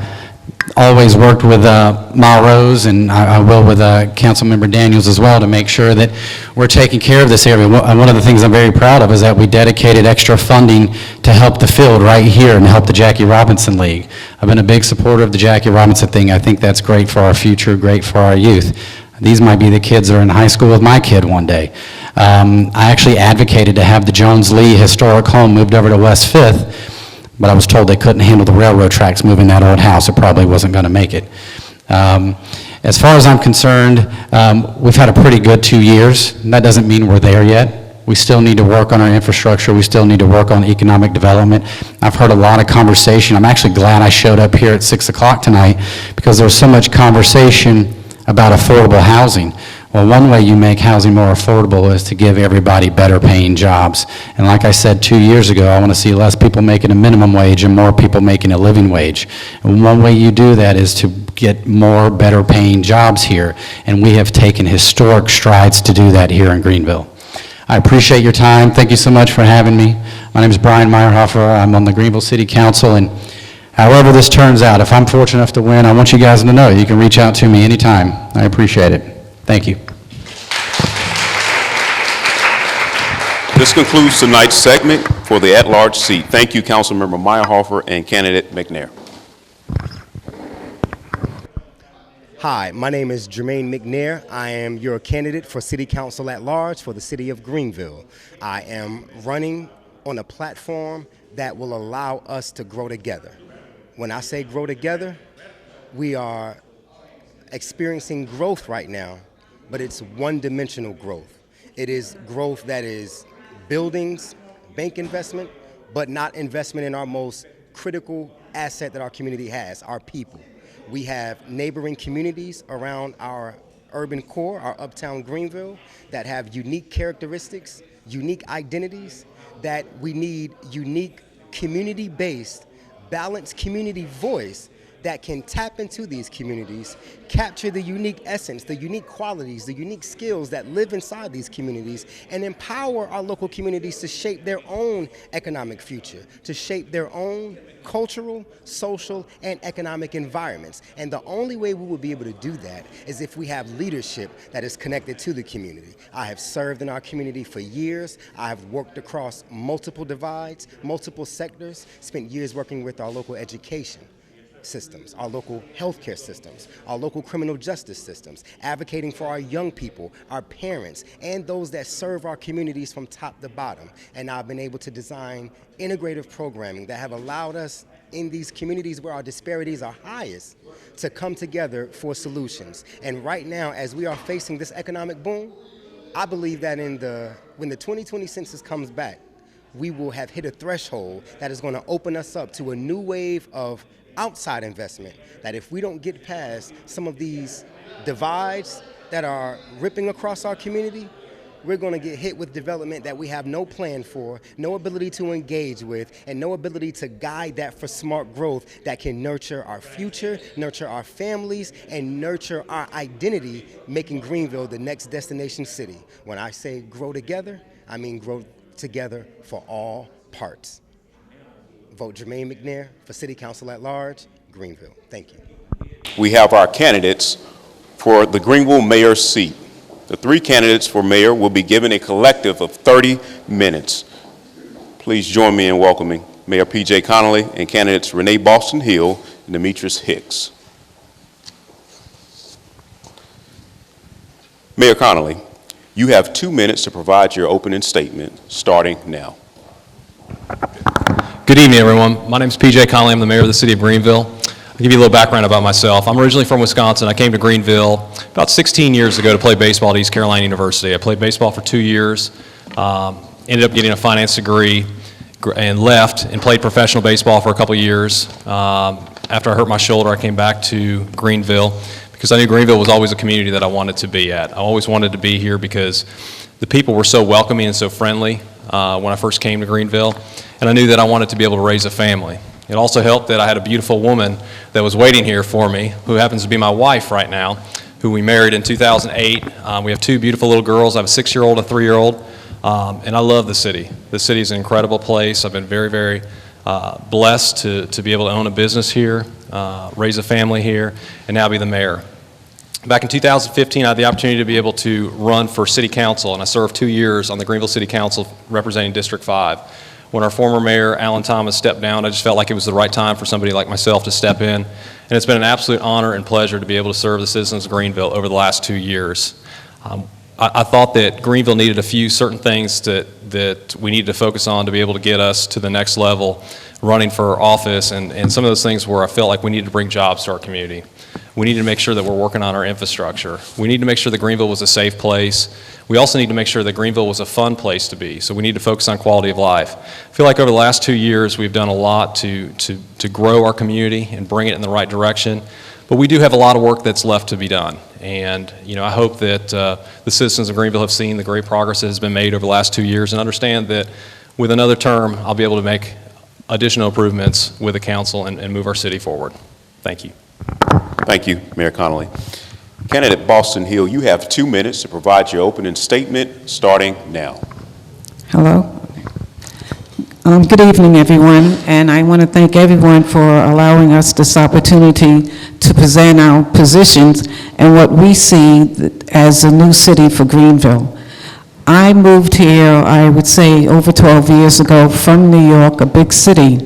always worked with Ma Rose, and I will with Councilmember Daniels as well, to make sure that we're taking care of this area. One of the things I'm very proud of is that we dedicated extra funding to help the field right here and help the Jackie Robinson League. I've been a big supporter of the Jackie Robinson thing. I think that's great for our future, great for our youth. These might be the kids that are in high school with my kid one day. I actually advocated to have the Jones Lee historic home moved over to West 5th, but I was told they couldn't handle the railroad tracks moving that old house. It probably wasn't going to make it. As far as I'm concerned, we've had a pretty good 2 years. That doesn't mean we're there yet. We still need to work on our infrastructure. We still need to work on economic development. I've heard a lot of conversation. I'm actually glad I showed up here at 6 o'clock tonight because there was so much conversation about affordable housing. Well, one way you make housing more affordable is to give everybody better paying jobs. And like I said 2 years ago, I want to see less people making a minimum wage and more people making a living wage. And one way you do that is to get more better paying jobs here. And we have taken historic strides to do that here in Greenville. I appreciate your time. Thank you so much for having me. My name is Brian Meyerhofer. I'm on the Greenville City Council, and however this turns out, if I'm fortunate enough to win, I want you guys to know you can reach out to me anytime. I appreciate it. Thank you.
This concludes tonight's segment for the at-large seat. Thank you, Councilmember Meyerhofer and candidate McNair.
Hi, my name is Jermaine McNair. I am your candidate for City Council at Large for the City of Greenville. I am running on a platform that will allow us to grow together. When I say grow together, we are experiencing growth right now, but it's one-dimensional growth. It is growth that is buildings, bank investment, but not investment in our most critical asset that our community has, our people. We have neighboring communities around our urban core, our uptown Greenville, that have unique characteristics, unique identities, that we need unique community-based, balanced community voice that can tap into these communities, capture the unique essence, the unique qualities, the unique skills that live inside these communities, and empower our local communities to shape their own economic future, to shape their own cultural, social, and economic environments. And the only way we will be able to do that is if we have leadership that is connected to the community. I have served in our community for years. I have worked across multiple divides, multiple sectors, spent years working with our local education systems, our local healthcare systems, our local criminal justice systems, advocating for our young people, our parents, and those that serve our communities from top to bottom. And I've been able to design integrative programming that have allowed us in these communities where our disparities are highest to come together for solutions. And right now, as we are facing this economic boom, I believe that when the 2020 census comes back, we will have hit a threshold that is going to open us up to a new wave of outside investment, that if we don't get past some of these divides that are ripping across our community, we're going to get hit with development that we have no plan for, no ability to engage with, and no ability to guide that for smart growth that can nurture our future, nurture our families, and nurture our identity, making Greenville the next destination city. When I say grow together, I mean grow together for all parts. Vote Jermaine McNair for City Council at Large, Greenville. Thank you.
We have our candidates for the Greenville mayor's seat. The three candidates for mayor will be given a collective of 30 minutes. Please join me in welcoming Mayor P.J. Connolly and candidates Renee Boston Hill and Demetrius Hicks. Mayor Connolly, you have 2 minutes to provide your opening statement, starting now.
Good evening, everyone. My name is P.J. Connolly. I'm the mayor of the city of Greenville. I'll give you a little background about myself. I'm originally from Wisconsin. I came to Greenville about 16 years ago to play baseball at East Carolina University. I played baseball for 2 years, ended up getting a finance degree, and left and played professional baseball for a couple of years. After I hurt my shoulder, I came back to Greenville because I knew Greenville was always a community that I wanted to be at. I always wanted to be here because the people were so welcoming and so friendly when I first came to Greenville, and I knew that I wanted to be able to raise a family. It also helped that I had a beautiful woman that was waiting here for me, who happens to be my wife right now, who we married in 2008. We have 2 beautiful little girls. I have a 6-year-old and a 3-year-old, and I love the city. The city is an incredible place. I've been very, very blessed to be able to own a business here, raise a family here, and now be the mayor. Back in 2015, I had the opportunity to be able to run for city council, and I served 2 years on the Greenville City Council representing District 5. When our former mayor, Alan Thomas, stepped down, I just felt like it was the right time for somebody like myself to step in and it's been an absolute honor and pleasure to be able to serve the citizens of Greenville over the last 2 years. I thought that Greenville needed a few certain things that we needed to focus on to be able to get us to the next level running for office, and some of those things where I felt like we needed to bring jobs to our community. We need to make sure that we're working on our infrastructure. We need to make sure that Greenville was a safe place. We also need to make sure that Greenville was a fun place to be, so we need to focus on quality of life. I feel like over the last 2 years we've done a lot to grow our community and bring it in the right direction, but we do have a lot of work that's left to be done. And I hope that the citizens of Greenville have seen the great progress that has been made over the last 2 years and understand that with another term I'll be able to make additional improvements with the council and move our city forward. Thank you.
Thank you, Mayor Connolly. Candidate Boston Hill, you have 2 minutes to provide your opening statement starting now.
Hello. Good evening, everyone, and I want to thank everyone for allowing us this opportunity to present our positions and what we see as a new city for Greenville. I moved here, I would say, over 12 years ago from New York, a big city,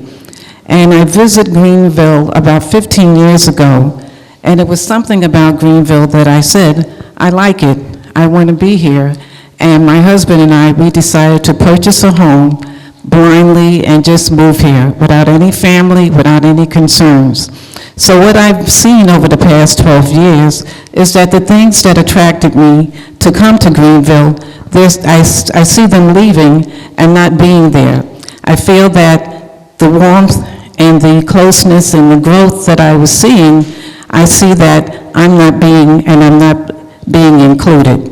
and I visited Greenville about 15 years ago, and it was something about Greenville that I said, I like it, I want to be here, and my husband and I, we decided to purchase a home blindly and just move here without any family, without any concerns. So what I've seen over the past 12 years is that the things that attracted me to come to Greenville, I see them leaving and not being there. I feel that the warmth and the closeness and the growth that I was seeing, I see that I'm not being included.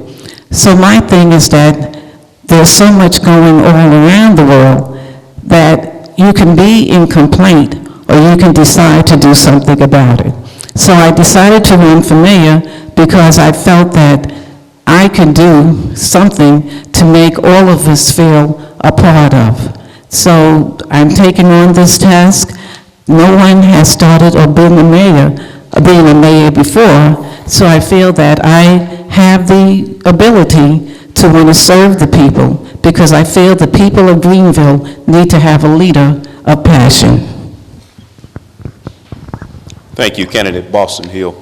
So my thing is that there's so much going all around the world that you can be in complaint or you can decide to do something about it. So I decided to run for mayor because I felt that I could do something to make all of us feel a part of. So I'm taking on this task. No one has started or been a mayor before, so I feel that I have the ability to want to serve the people because I feel the people of Greenville need to have a leader of passion.
Thank you, Candidate Boston Hill.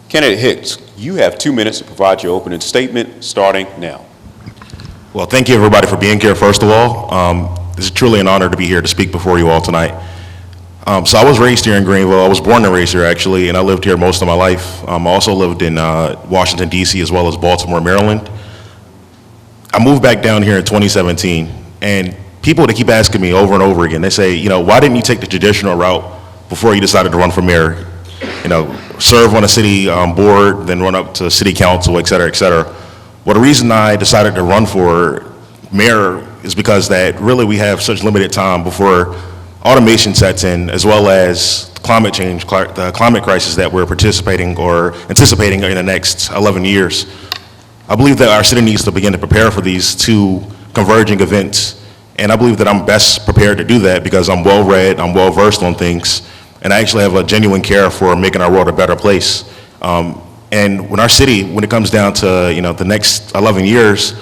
Candidate Hicks, you have 2 minutes to provide your opening statement starting now.
Well, thank you everybody for being here, first of all. This is truly an honor to be here to speak before you all tonight. So I was raised here in Greenville. I was born and raised here, actually, and I lived here most of my life. I also lived in Washington, D.C., as well as Baltimore, Maryland. I moved back down here in 2017, and people, they keep asking me over and over again, they say, why didn't you take the traditional route before you decided to run for mayor? Serve on a city board, then run up to city council, et cetera, et cetera. Well, the reason I decided to run for mayor is because that really we have such limited time before automation sets in, as well as climate change, the climate crisis that we're participating or anticipating in the next 11 years. I believe that our city needs to begin to prepare for these two converging events, and I believe that I'm best prepared to do that because I'm well-read, I'm well-versed on things, and I actually have a genuine care for making our world a better place. And when our city, when it comes down to the next 11 years,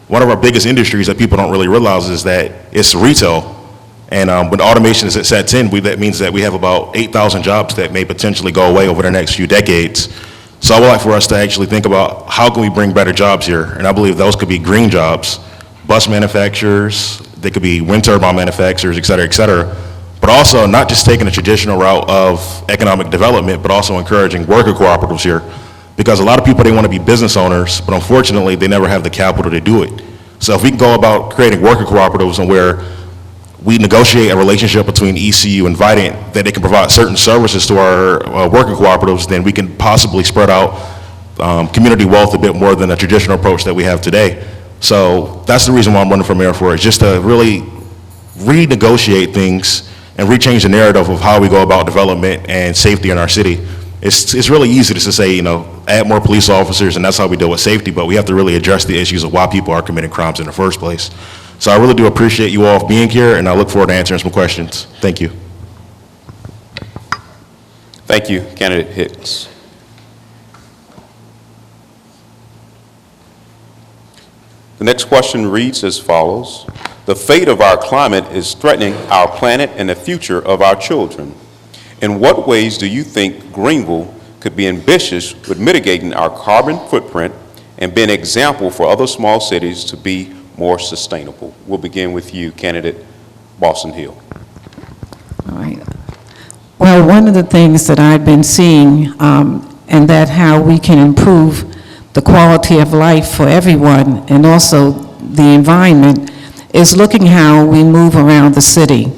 one of our biggest industries that people don't really realize is that it's retail. And when automation sets in, that means that we have about 8,000 jobs that may potentially go away over the next few decades. So I would like for us to actually think about how can we bring better jobs here, and I believe those could be green jobs, bus manufacturers, they could be wind turbine manufacturers, et cetera, but also not just taking a traditional route of economic development, but also encouraging worker cooperatives here, because a lot of people, they want to be business owners, but unfortunately, they never have the capital to do it. So if we can go about creating worker cooperatives and where we negotiate a relationship between ECU and Vidant that they can provide certain services to our worker cooperatives, then we can possibly spread out community wealth a bit more than a traditional approach that we have today. So that's the reason why I'm running for mayor for it, just to really renegotiate things and rechange the narrative of how we go about development and safety in our city. It's really easy just to say, add more police officers and that's how we deal with safety, but we have to really address the issues of why people are committing crimes in the first place. So I really do appreciate you all being here, and I look forward to answering some questions. Thank you.
Thank you, Candidate Hicks. The next question reads as follows. The fate of our climate is threatening our planet and the future of our children. In what ways do you think Greenville could be ambitious with mitigating our carbon footprint and be an example for other small cities to be more sustainable? We'll begin with you, candidate Boston Hill.
All right. Well, one of the things that I've been seeing, and that how we can improve the quality of life for everyone and also the environment, is looking how we move around the city.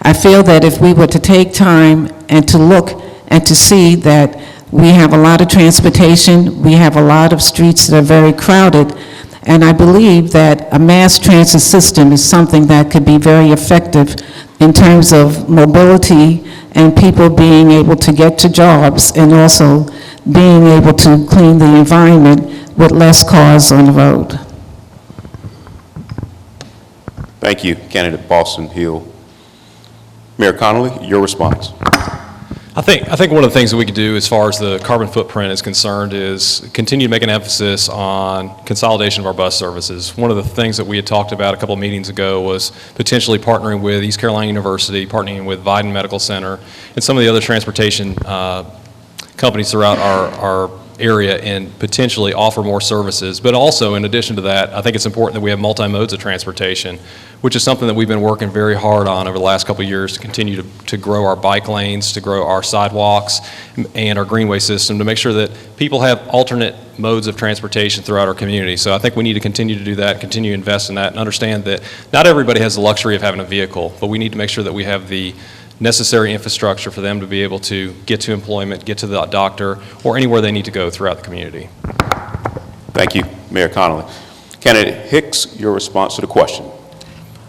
I feel that if we were to take time and to look and to see that we have a lot of transportation, we have a lot of streets that are very crowded, and I believe that a mass transit system is something that could be very effective in terms of mobility and people being able to get to jobs and also being able to clean the environment with less cars on the road.
Thank you, candidate Boston Hill. Mayor Connolly, your response.
I think one of the things that we could do as far as the carbon footprint is concerned is continue to make an emphasis on consolidation of our bus services. One of the things that we had talked about a couple of meetings ago was potentially partnering with East Carolina University, partnering with Vidant Medical Center, and some of the other transportation companies throughout our area and potentially offer more services. But also, in addition to that, I think it's important that we have multi-modes of transportation, which is something that we've been working very hard on over the last couple of years to continue to grow our bike lanes, to grow our sidewalks and our greenway system, to make sure that people have alternate modes of transportation throughout our community. So I think we need to continue to do that, continue to invest in that, and understand that not everybody has the luxury of having a vehicle, but we need to make sure that we have the necessary infrastructure for them to be able to get to employment, get to the doctor, or anywhere they need to go throughout the community.
Thank you, Mayor Connolly. Candidate Hicks, your response to the question.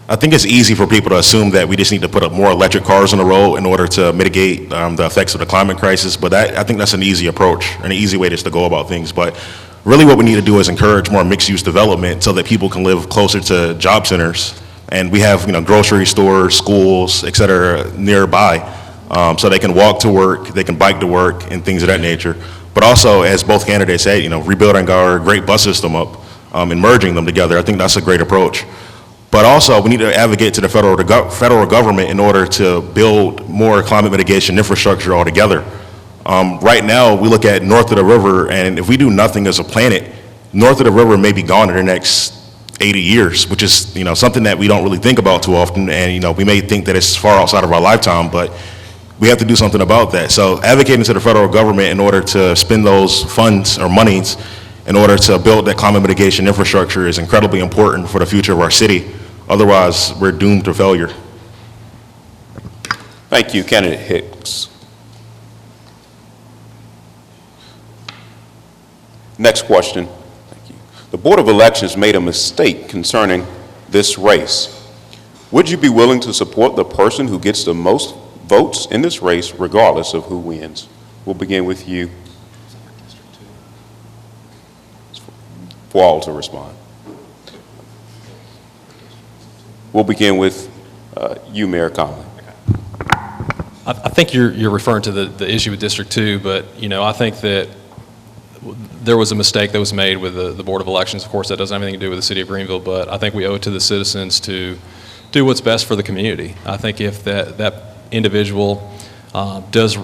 I think it's easy for people to assume that we just need to put up more electric cars on the road in order to mitigate the effects of the climate crisis, but I think that's an easy approach, an easy way just to go about things. But really what we need to do is encourage more mixed-use development so that people can live closer to job centers. And we have, grocery stores, schools, et cetera, nearby, so they can walk to work, they can bike to work, and things of that nature. But also, as both candidates said, rebuilding our great bus system up and merging them together, I think that's a great approach. But also, we need to advocate to the federal government in order to build more climate mitigation infrastructure altogether. Right now, we look at north of the river, and if we do nothing as a planet, north of the river may be gone in the next 80 years, which is, something that we don't really think about too often, and, we may think that it's far outside of our lifetime, but we have to do something about that. So advocating to the federal government in order to spend those funds or monies in order to build that climate mitigation infrastructure is incredibly important for the future of our city. Otherwise, we're doomed to failure.
Thank you, candidate Hicks. Next question. The Board of Elections made a mistake concerning this race. Would you be willing to support the person who gets the most votes in this race regardless of who wins? We'll begin with you for all to respond. We'll begin with you, Mayor Connolly.
I think you're referring to the issue with District 2, but, I think that there was a mistake that was made with the Board of Elections. Of course, that doesn't have anything to do with the city of Greenville, but I think we owe it to the citizens to do what's best for the community. I think if that individual does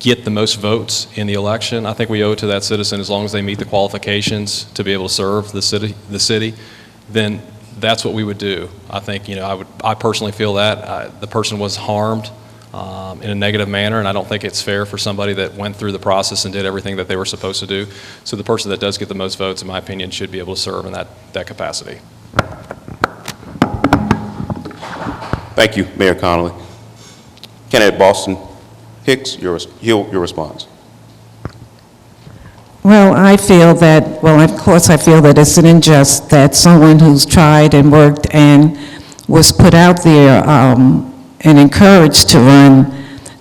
get the most votes in the election, I think we owe it to that citizen, as long as they meet the qualifications to be able to serve the city, then that's what we would do. I think, I personally feel that the person was harmed in a negative manner, and I don't think it's fair for somebody that went through the process and did everything that they were supposed to do. So the person that does get the most votes, in my opinion, should be able to serve in that capacity.
Thank you, Mayor Connolly. Candidate Boston Hicks, your response.
Well, of course I feel that it's an unjust that someone who's tried and worked and was put out there and encouraged to run,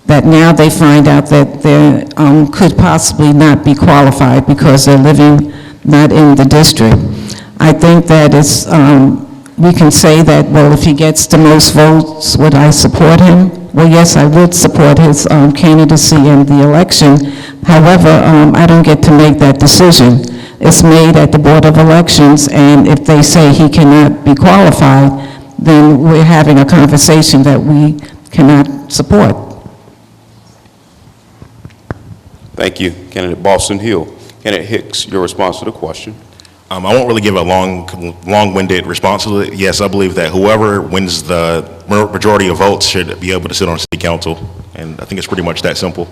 that now they find out that they could possibly not be qualified because they're living not in the district. I think that it's, we can say that, well, if he gets the most votes, would I support him? Well, yes, I would support his candidacy in the election. However, I don't get to make that decision. It's made at the Board of Elections, and if they say he cannot be qualified, then we're having a conversation that we cannot support.
Thank you, candidate Boston Hill. Candidate Hicks, your response to the question.
I won't really give a long-winded response to it. Yes, I believe that whoever wins the majority of votes should be able to sit on city council, and I think it's pretty much that simple.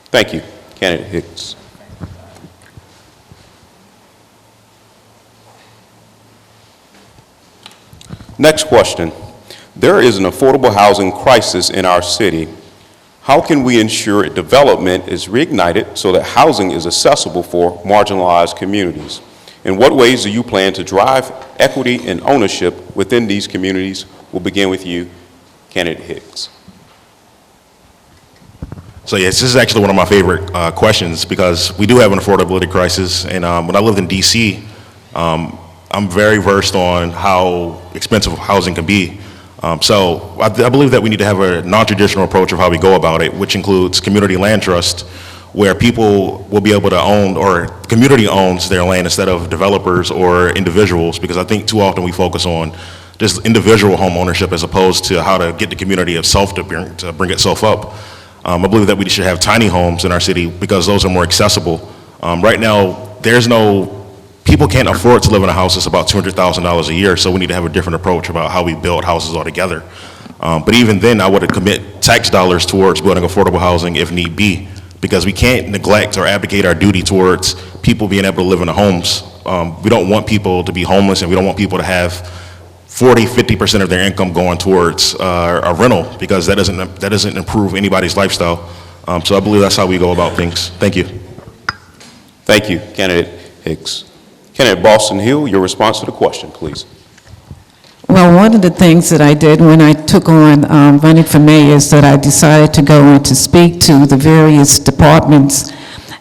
Thank you, candidate Hicks. Next question. There is an affordable housing crisis in our city. How can we ensure development is reignited so that housing is accessible for marginalized communities? In what ways do you plan to drive equity and ownership within these communities? We'll begin with you, candidate Hicks.
So yes, this is actually one of my favorite questions because we do have an affordability crisis, and when I lived in DC, I'm very versed on how expensive housing can be. So I believe that we need to have a non-traditional approach of how we go about it, which includes community land trust, where people will be able to own, or community owns their land instead of developers or individuals, because I think too often we focus on just individual home ownership as opposed to how to get the community itself to bring itself up. I believe that we should have tiny homes in our city because those are more accessible. Right now, people can't afford to live in a house that's about $200,000 a year, so we need to have a different approach about how we build houses altogether. But even then, I would commit tax dollars towards building affordable housing if need be, because we can't neglect or abdicate our duty towards people being able to live in their homes. We don't want people to be homeless, and we don't want people to have 40–50% of their income going towards a rental, because that doesn't improve anybody's lifestyle. So I believe that's how we go about things. Thank you.
Thank you, candidate Hicks. Candidate Boston Hill, your response to the question, please.
Well, one of the things that I did when I took on running for mayor is that I decided to go and to speak to the various departments.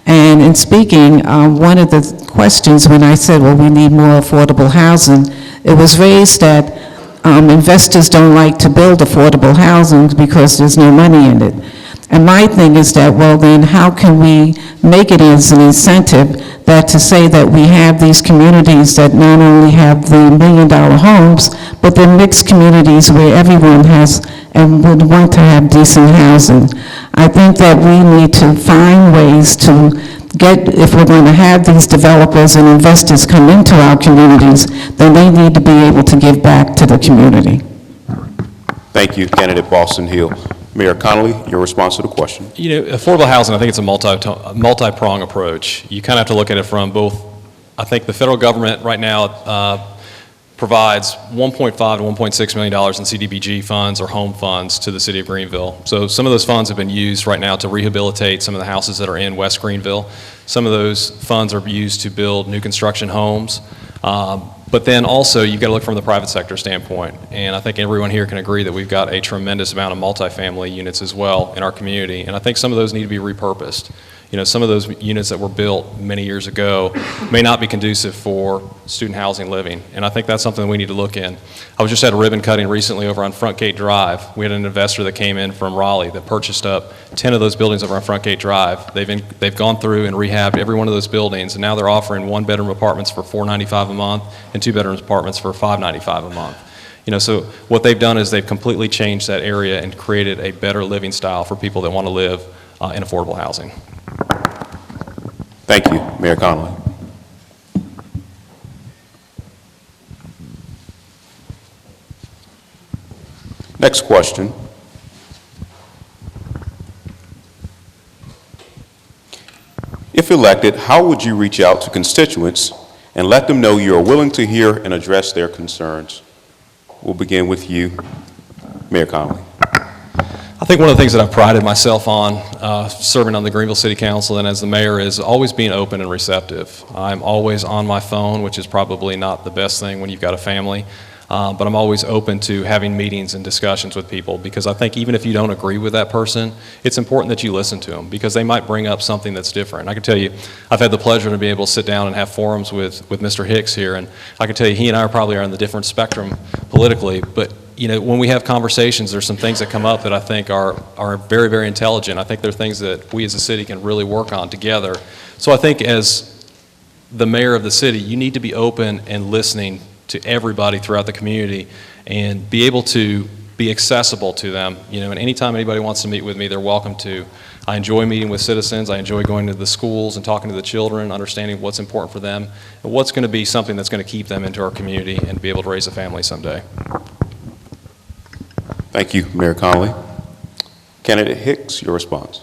And in speaking, one of the questions when I said, well, we need more affordable housing, it was raised that investors don't like to build affordable housing because there's no money in it. And my thing is that, well, then how can we make it as an incentive that to say that we have these communities that not only have the million-dollar homes, but they're mixed communities where everyone has and would want to have decent housing. I think that we need to find ways to get, if we're going to have these developers and investors come into our communities, then they need to be able to give back to the community.
Thank you, candidate Boston Hill. Mayor Connolly, your response to the question.
You know, affordable housing, I think it's a multi-prong approach. You kind of have to look at it from both. I think the federal government right now provides $1.5 to $1.6 million in CDBG funds or home funds to the city of Greenville. So some of those funds have been used right now to rehabilitate some of the houses that are in West Greenville. Some of those funds are used to build new construction homes. But then also, you've got to look from the private sector standpoint. And I think everyone here can agree that we've got a tremendous amount of multifamily units as well in our community. And I think some of those need to be repurposed. You know, some of those units that were built many years ago may not be conducive for student housing living. And I think that's something we need to look in. I was just at a ribbon cutting recently over on Front Gate Drive. We had an investor that came in from Raleigh that purchased up 10 of those buildings over on Front Gate Drive. They've gone through and rehabbed every one of those buildings, and now they're offering one-bedroom apartments for $495 a month and two-bedroom apartments for $595 a month. You know, so what they've done is they've completely changed that area and created a better living style for people that want to live in affordable housing.
Thank you, Mayor Connolly. Next question. If elected, how would you reach out to constituents and let them know you are willing to hear and address their concerns? We'll begin with you, Mayor Connolly.
I think one of the things that I've prided myself on serving on the Greenville City Council and as the mayor is always being open and receptive. I'm always on my phone, which is probably not the best thing when you've got a family, but I'm always open to having meetings and discussions with people, because I think even if you don't agree with that person, it's important that you listen to them, because they might bring up something that's different. I can tell you, I've had the pleasure to be able to sit down and have forums with Mr. Hicks here, and I can tell you he and I probably are on the different spectrum politically, but you know, when we have conversations, there's some things that come up that I think are very, very intelligent. I think they're things that we as a city can really work on together. So I think as the mayor of the city, you need to be open and listening to everybody throughout the community and be able to be accessible to them, and anytime anybody wants to meet with me, they're welcome to. I enjoy meeting with citizens. I enjoy going to the schools and talking to the children, understanding what's important for them, and what's going to be something that's going to keep them into our community and be able to raise a family someday.
Thank you, Mayor Connolly. Candidate Hicks, your response.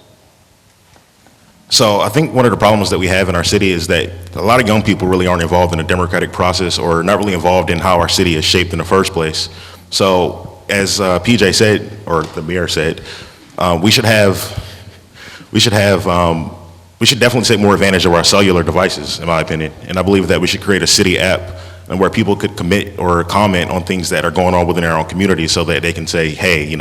So I think one of the problems that we have in our city is that a lot of young people really aren't involved in the democratic process or not really involved in how our city is shaped in the first place. So as PJ said, or the mayor said, we should definitely take more advantage of our cellular devices, in my opinion. And I believe that we should create a city app and where people could commit or comment on things that are going on within their own community so that they can say, hey,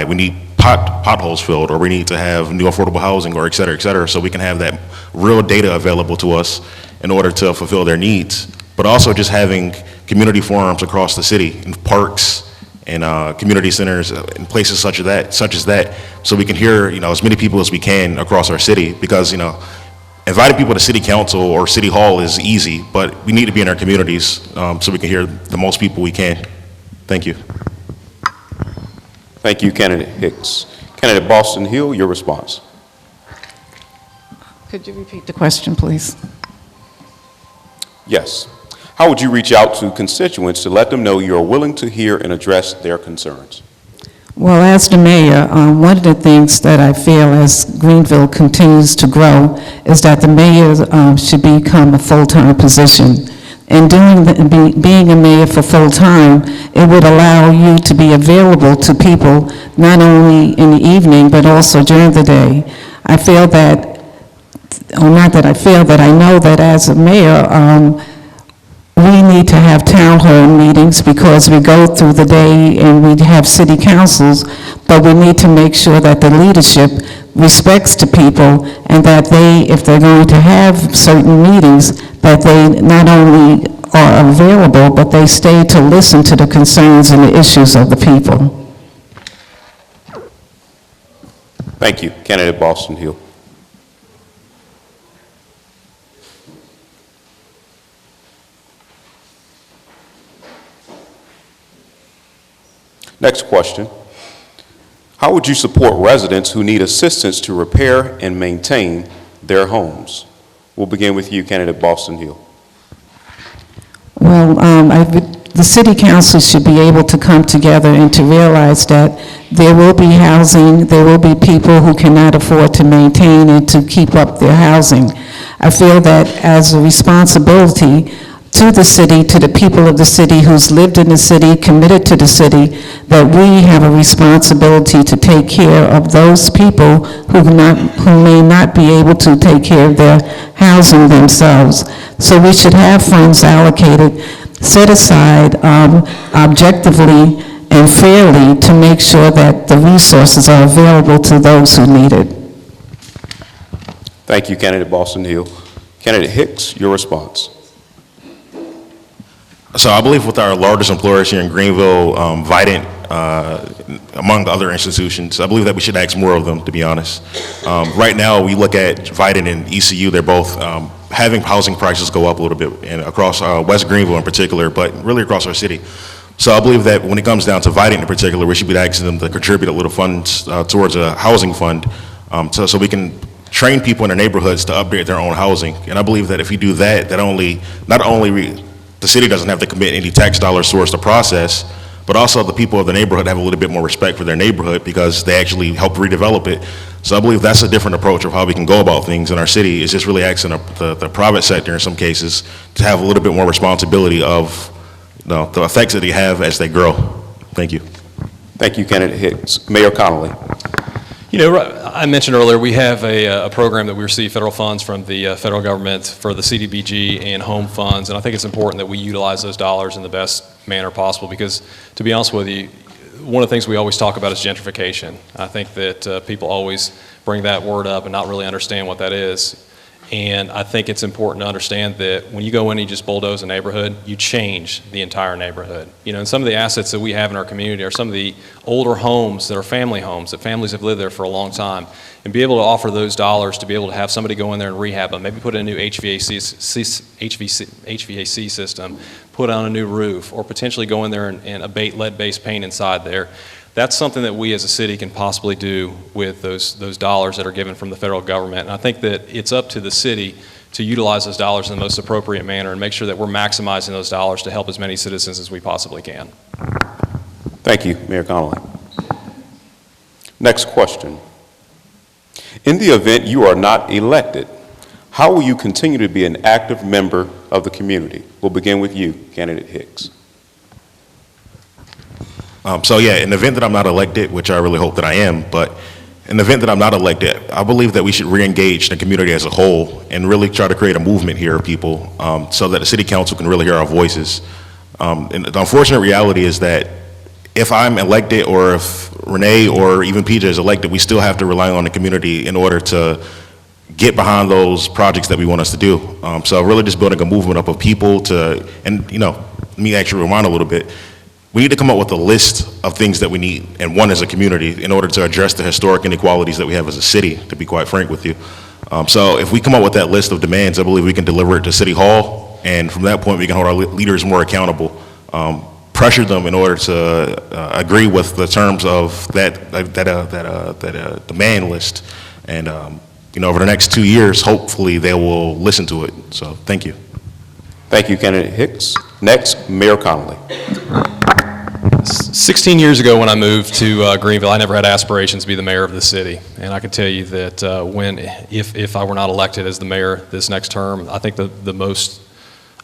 we need potholes filled, or we need to have new affordable housing, or et cetera, so we can have that real data available to us in order to fulfill their needs. But also just having community forums across the city, in parks, and community centers, and places such as that, so we can hear, as many people as we can across our city, because, inviting people to city council or city hall is easy, but we need to be in our communities so we can hear the most people we can. Thank you.
Thank you, Candidate Hicks. Candidate Boston Hill, your response.
Could you repeat the question, please?
Yes. How would you reach out to constituents to let them know you are willing to hear and address their concerns?
Well, as the mayor, one of the things that I feel as Greenville continues to grow is that the mayor should become a full-time position. And being a mayor for full-time, it would allow you to be available to people not only in the evening, but also during the day. I feel that, or not that I feel, that I know that as a mayor, we need to have town hall meetings because we go through the day and we have city councils, but we need to make sure that the leadership respects the people and that they, if they're going to have certain meetings, that they not only are available, but they stay to listen to the concerns and the issues of the people.
Thank you, Candidate Boston Hill. Next question. How would you support residents who need assistance to repair and maintain their homes? We'll begin with you, Candidate Boston Hill.
Well, the city council should be able to come together and to realize that there will be housing, there will be people who cannot afford to maintain and to keep up their housing. I feel that as a responsibility to the city, to the people of the city who's lived in the city, committed to the city, that we have a responsibility to take care of those people who may not be able to take care of their housing themselves. So we should have funds allocated, set aside objectively and fairly to make sure that the resources are available to those who need it.
Thank you, Candidate Boston Hill. Candidate Hicks, your response.
So I believe with our largest employers here in Greenville, Vidant, among other institutions, I believe that we should ask more of them, to be honest. Right now, we look at Vidant and ECU, they're both having housing prices go up a little bit, and across West Greenville in particular, but really across our city. So I believe that when it comes down to Vidant in particular, we should be asking them to contribute a little funds towards a housing fund so we can train people in their neighborhoods to upgrade their own housing. And I believe that if we do that, not only the city doesn't have to commit any tax dollars towards the process, but also the people of the neighborhood have a little bit more respect for their neighborhood because they actually help redevelop it. So I believe that's a different approach of how we can go about things in our city, is just really asking the private sector in some cases to have a little bit more responsibility of the effects that they have as they grow. Thank you.
Thank you, Candidate Hicks. Mayor Connolly.
I mentioned earlier we have a program that we receive federal funds from the federal government for the CDBG and home funds, and I think it's important that we utilize those dollars in the best manner possible because, to be honest with you, one of the things we always talk about is gentrification. I think that people always bring that word up and not really understand what that is. And I think it's important to understand that when you go in and you just bulldoze a neighborhood, you change the entire neighborhood. You know, and some of the assets that we have in our community are some of the older homes that are family homes, that families have lived there for a long time. And be able to offer those dollars to be able to have somebody go in there and rehab them, maybe put in a new HVAC system, put on a new roof, or potentially go in there and abate lead-based paint inside there. That's something that we as a city can possibly do with those dollars that are given from the federal government. And I think that it's up to the city to utilize those dollars in the most appropriate manner and make sure that we're maximizing those dollars to help as many citizens as we possibly can.
Thank you, Mayor Connolly. Next question. In the event you are not elected, how will you continue to be an active member of the community? We'll begin with you, Candidate Hicks.
So yeah, in the event that I'm not elected, which I really hope that I am, but in the event that I'm not elected, I believe that we should re-engage the community as a whole and really try to create a movement here of people so that the city council can really hear our voices. And the unfortunate reality is that if I'm elected or if Renee or even PJ is elected, we still have to rely on the community in order to get behind those projects that we want us to do. So really just building a movement up of people to, and you know, let me actually rewind a little bit. We need to come up with a list of things that we need, and one as a community, in order to address the historic inequalities that we have as a city, to be quite frank with you. So if we come up with that list of demands, I believe we can deliver it to City Hall, and from that point we can hold our leaders more accountable, pressure them in order to agree with the terms of that demand list. And you know, over the next 2 years, hopefully they will listen to it. So thank you.
Thank you, Candidate Hicks. Next, Mayor Connolly.
16 years ago when I moved to Greenville, I never had aspirations to be the mayor of the city. And I can tell you that if I were not elected as the mayor this next term, I think the most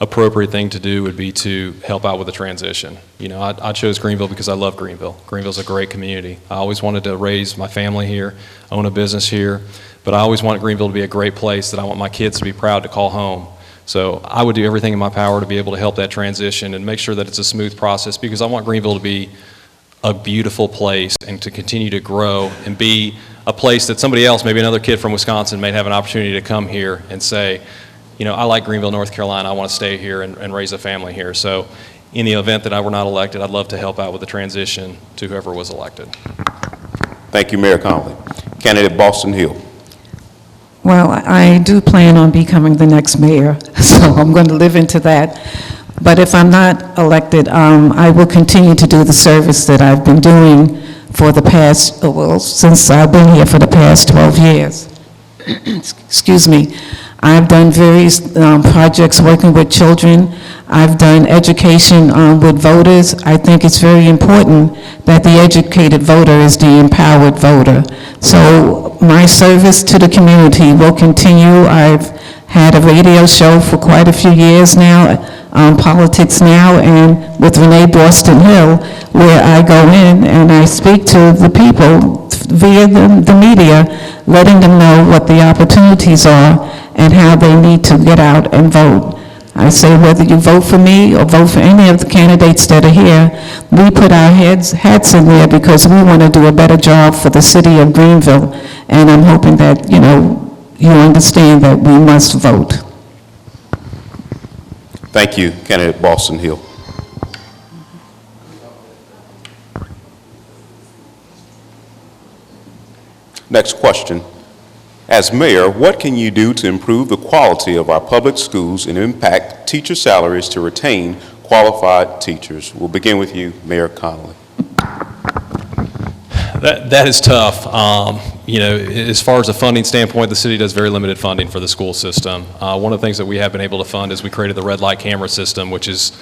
appropriate thing to do would be to help out with the transition. You know, I chose Greenville because I love Greenville. Greenville's a great community. I always wanted to raise my family here, own a business here, but I always wanted Greenville to be a great place that I want my kids to be proud to call home. So I would do everything in my power to be able to help that transition and make sure that it's a smooth process, because I want Greenville to be a beautiful place and to continue to grow and be a place that somebody else, maybe another kid from Wisconsin, may have an opportunity to come here and say, you know, I like Greenville, North Carolina, I want to stay here and raise a family here. So in the event that I were not elected, I'd love to help out with the transition to whoever was elected.
Thank you, Mayor Connolly. Candidate Boston Hill.
Well, I do plan on becoming the next mayor, so I'm going to live into that. But if I'm not elected, I will continue to do the service that I've been doing for the past, well, since I've been here for the past 12 years. Excuse me. I've done various projects working with children. I've done education with voters. I think it's very important that the educated voter is the empowered voter. So my service to the community will continue. I've had a radio show for quite a few years now, Politics Now, and with Renee Boston Hill, where I go in and I speak to the people via the media, letting them know what the opportunities are and how they need to get out and vote. I say whether you vote for me or vote for any of the candidates that are here, we put our hats in there because we want to do a better job for the city of Greenville, and I'm hoping that, you know, you understand that we must vote.
Thank you, Candidate Boston Hill. Next question. As mayor, what can you do to improve the quality of our public schools and impact teacher salaries to retain qualified teachers? We'll begin with you, Mayor Connolly.
That is tough. You know, as far as a funding standpoint, the city does very limited funding for the school system. One of the things that we have been able to fund is we created the red light camera system, which is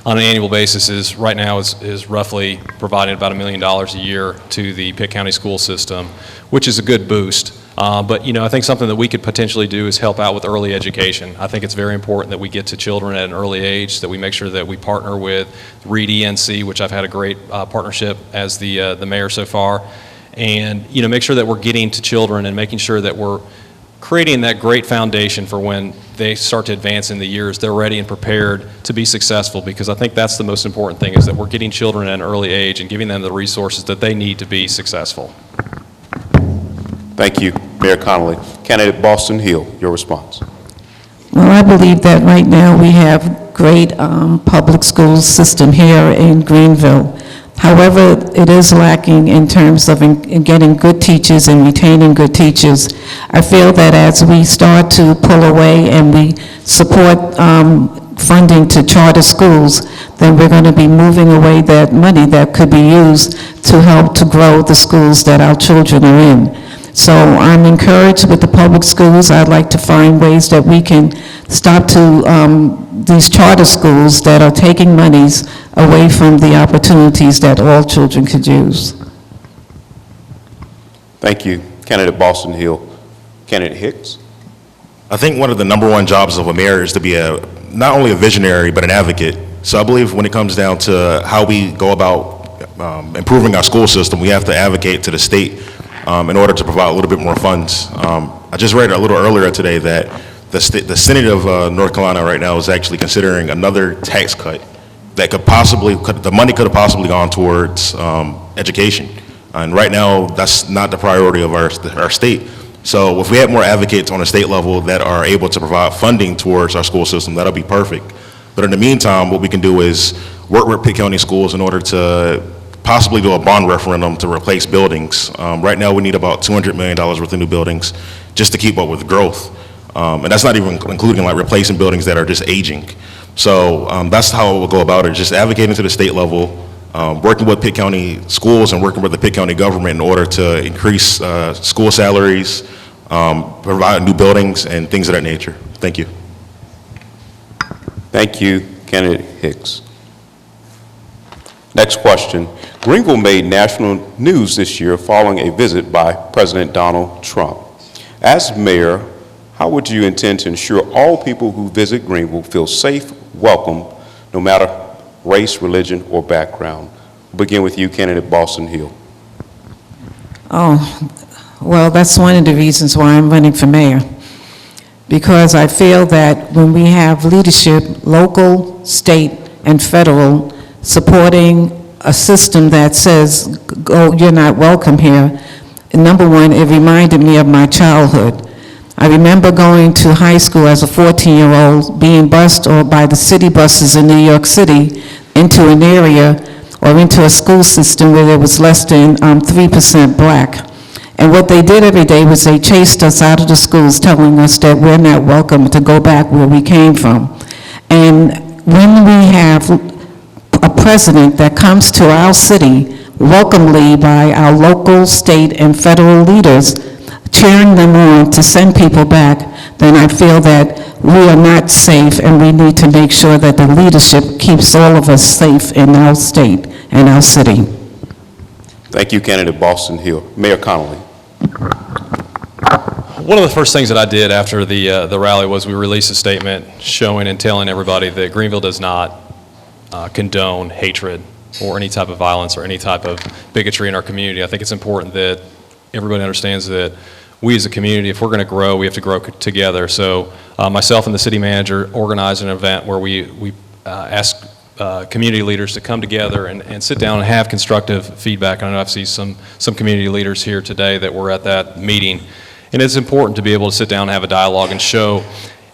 on an annual basis is right now is roughly providing about $1 million a year to the Pitt County school system, which is a good boost. But, you know, I think something that we could potentially do is help out with early education. I think it's very important that we get to children at an early age, that we make sure that we partner with Reed ENC, which I've had a great partnership as the mayor so far, and, you know, make sure that we're getting to children and making sure that we're creating that great foundation for when they start to advance in the years, they're ready and prepared to be successful, because I think that's the most important thing, is that we're getting children at an early age and giving them the resources that they need to be successful.
Thank you, Mayor Connolly. Candidate Boston Hill, your response.
Well, I believe that right now we have great public school system here in Greenville. However, it is lacking in terms of in getting good teachers and retaining good teachers. I feel that as we start to pull away and we support funding to charter schools, then we're going to be moving away that money that could be used to help to grow the schools that our children are in. So I'm encouraged with the public schools. I'd like to find ways that we can stop to these charter schools that are taking monies away from the opportunities that all children could use.
Thank you. Candidate Boston Hill. Candidate Hicks.
I think one of the number one jobs of a mayor is to be not only a visionary, but an advocate. So I believe when it comes down to how we go about improving our school system, we have to advocate to the state in order to provide a little bit more funds. I just read a little earlier today that the Senate of North Carolina right now is actually considering another tax cut that the money could have possibly gone towards education. And right now, that's not the priority of our state. So if we have more advocates on a state level that are able to provide funding towards our school system, that'll be perfect. But in the meantime, what we can do is work with Pitt County Schools in order to possibly do a bond referendum to replace buildings. Right now, we need about $200 million worth of new buildings just to keep up with growth. And that's not even including like replacing buildings that are just aging. So that's how we'll go about it, just advocating to the state level, working with Pitt County Schools and working with the Pitt County government in order to increase school salaries, provide new buildings and things of that nature. Thank you.
Thank you, Candidate Hicks. Next question. Greenville made national news this year following a visit by President Donald Trump. As mayor, how would you intend to ensure all people who visit Greenville feel safe, welcome, no matter race, religion, or background? We'll begin with you, Candidate Boston Hill.
Oh, well, that's one of the reasons why I'm running for mayor. Because I feel that when we have leadership, local, state, and federal, supporting a system that says, "Go, you're not welcome here," number one, it reminded me of my childhood. I remember going to high school as a 14-year-old, being bused or by the city buses in New York City into an area or into a school system where there was less than 3% black. And what they did every day was they chased us out of the schools, telling us that we're not welcome to go back where we came from. And when we have a president that comes to our city welcomely by our local, state, and federal leaders, cheering them on to send people back, then I feel that we are not safe, and we need to make sure that the leadership keeps all of us safe in our state and our city.
Thank you, Candidate Boston Hill. Mayor Connolly.
One of the first things that I did after the rally was we released a statement showing and telling everybody that Greenville does not condone hatred or any type of violence or any type of bigotry in our community. I think it's important that everybody understands that we as a community, if we're going to grow, we have to grow together. So myself and the city manager organized an event where we asked community leaders to come together and sit down and have constructive feedback. I know I've seen some community leaders here today that were at that meeting. And it's important to be able to sit down and have a dialogue and show.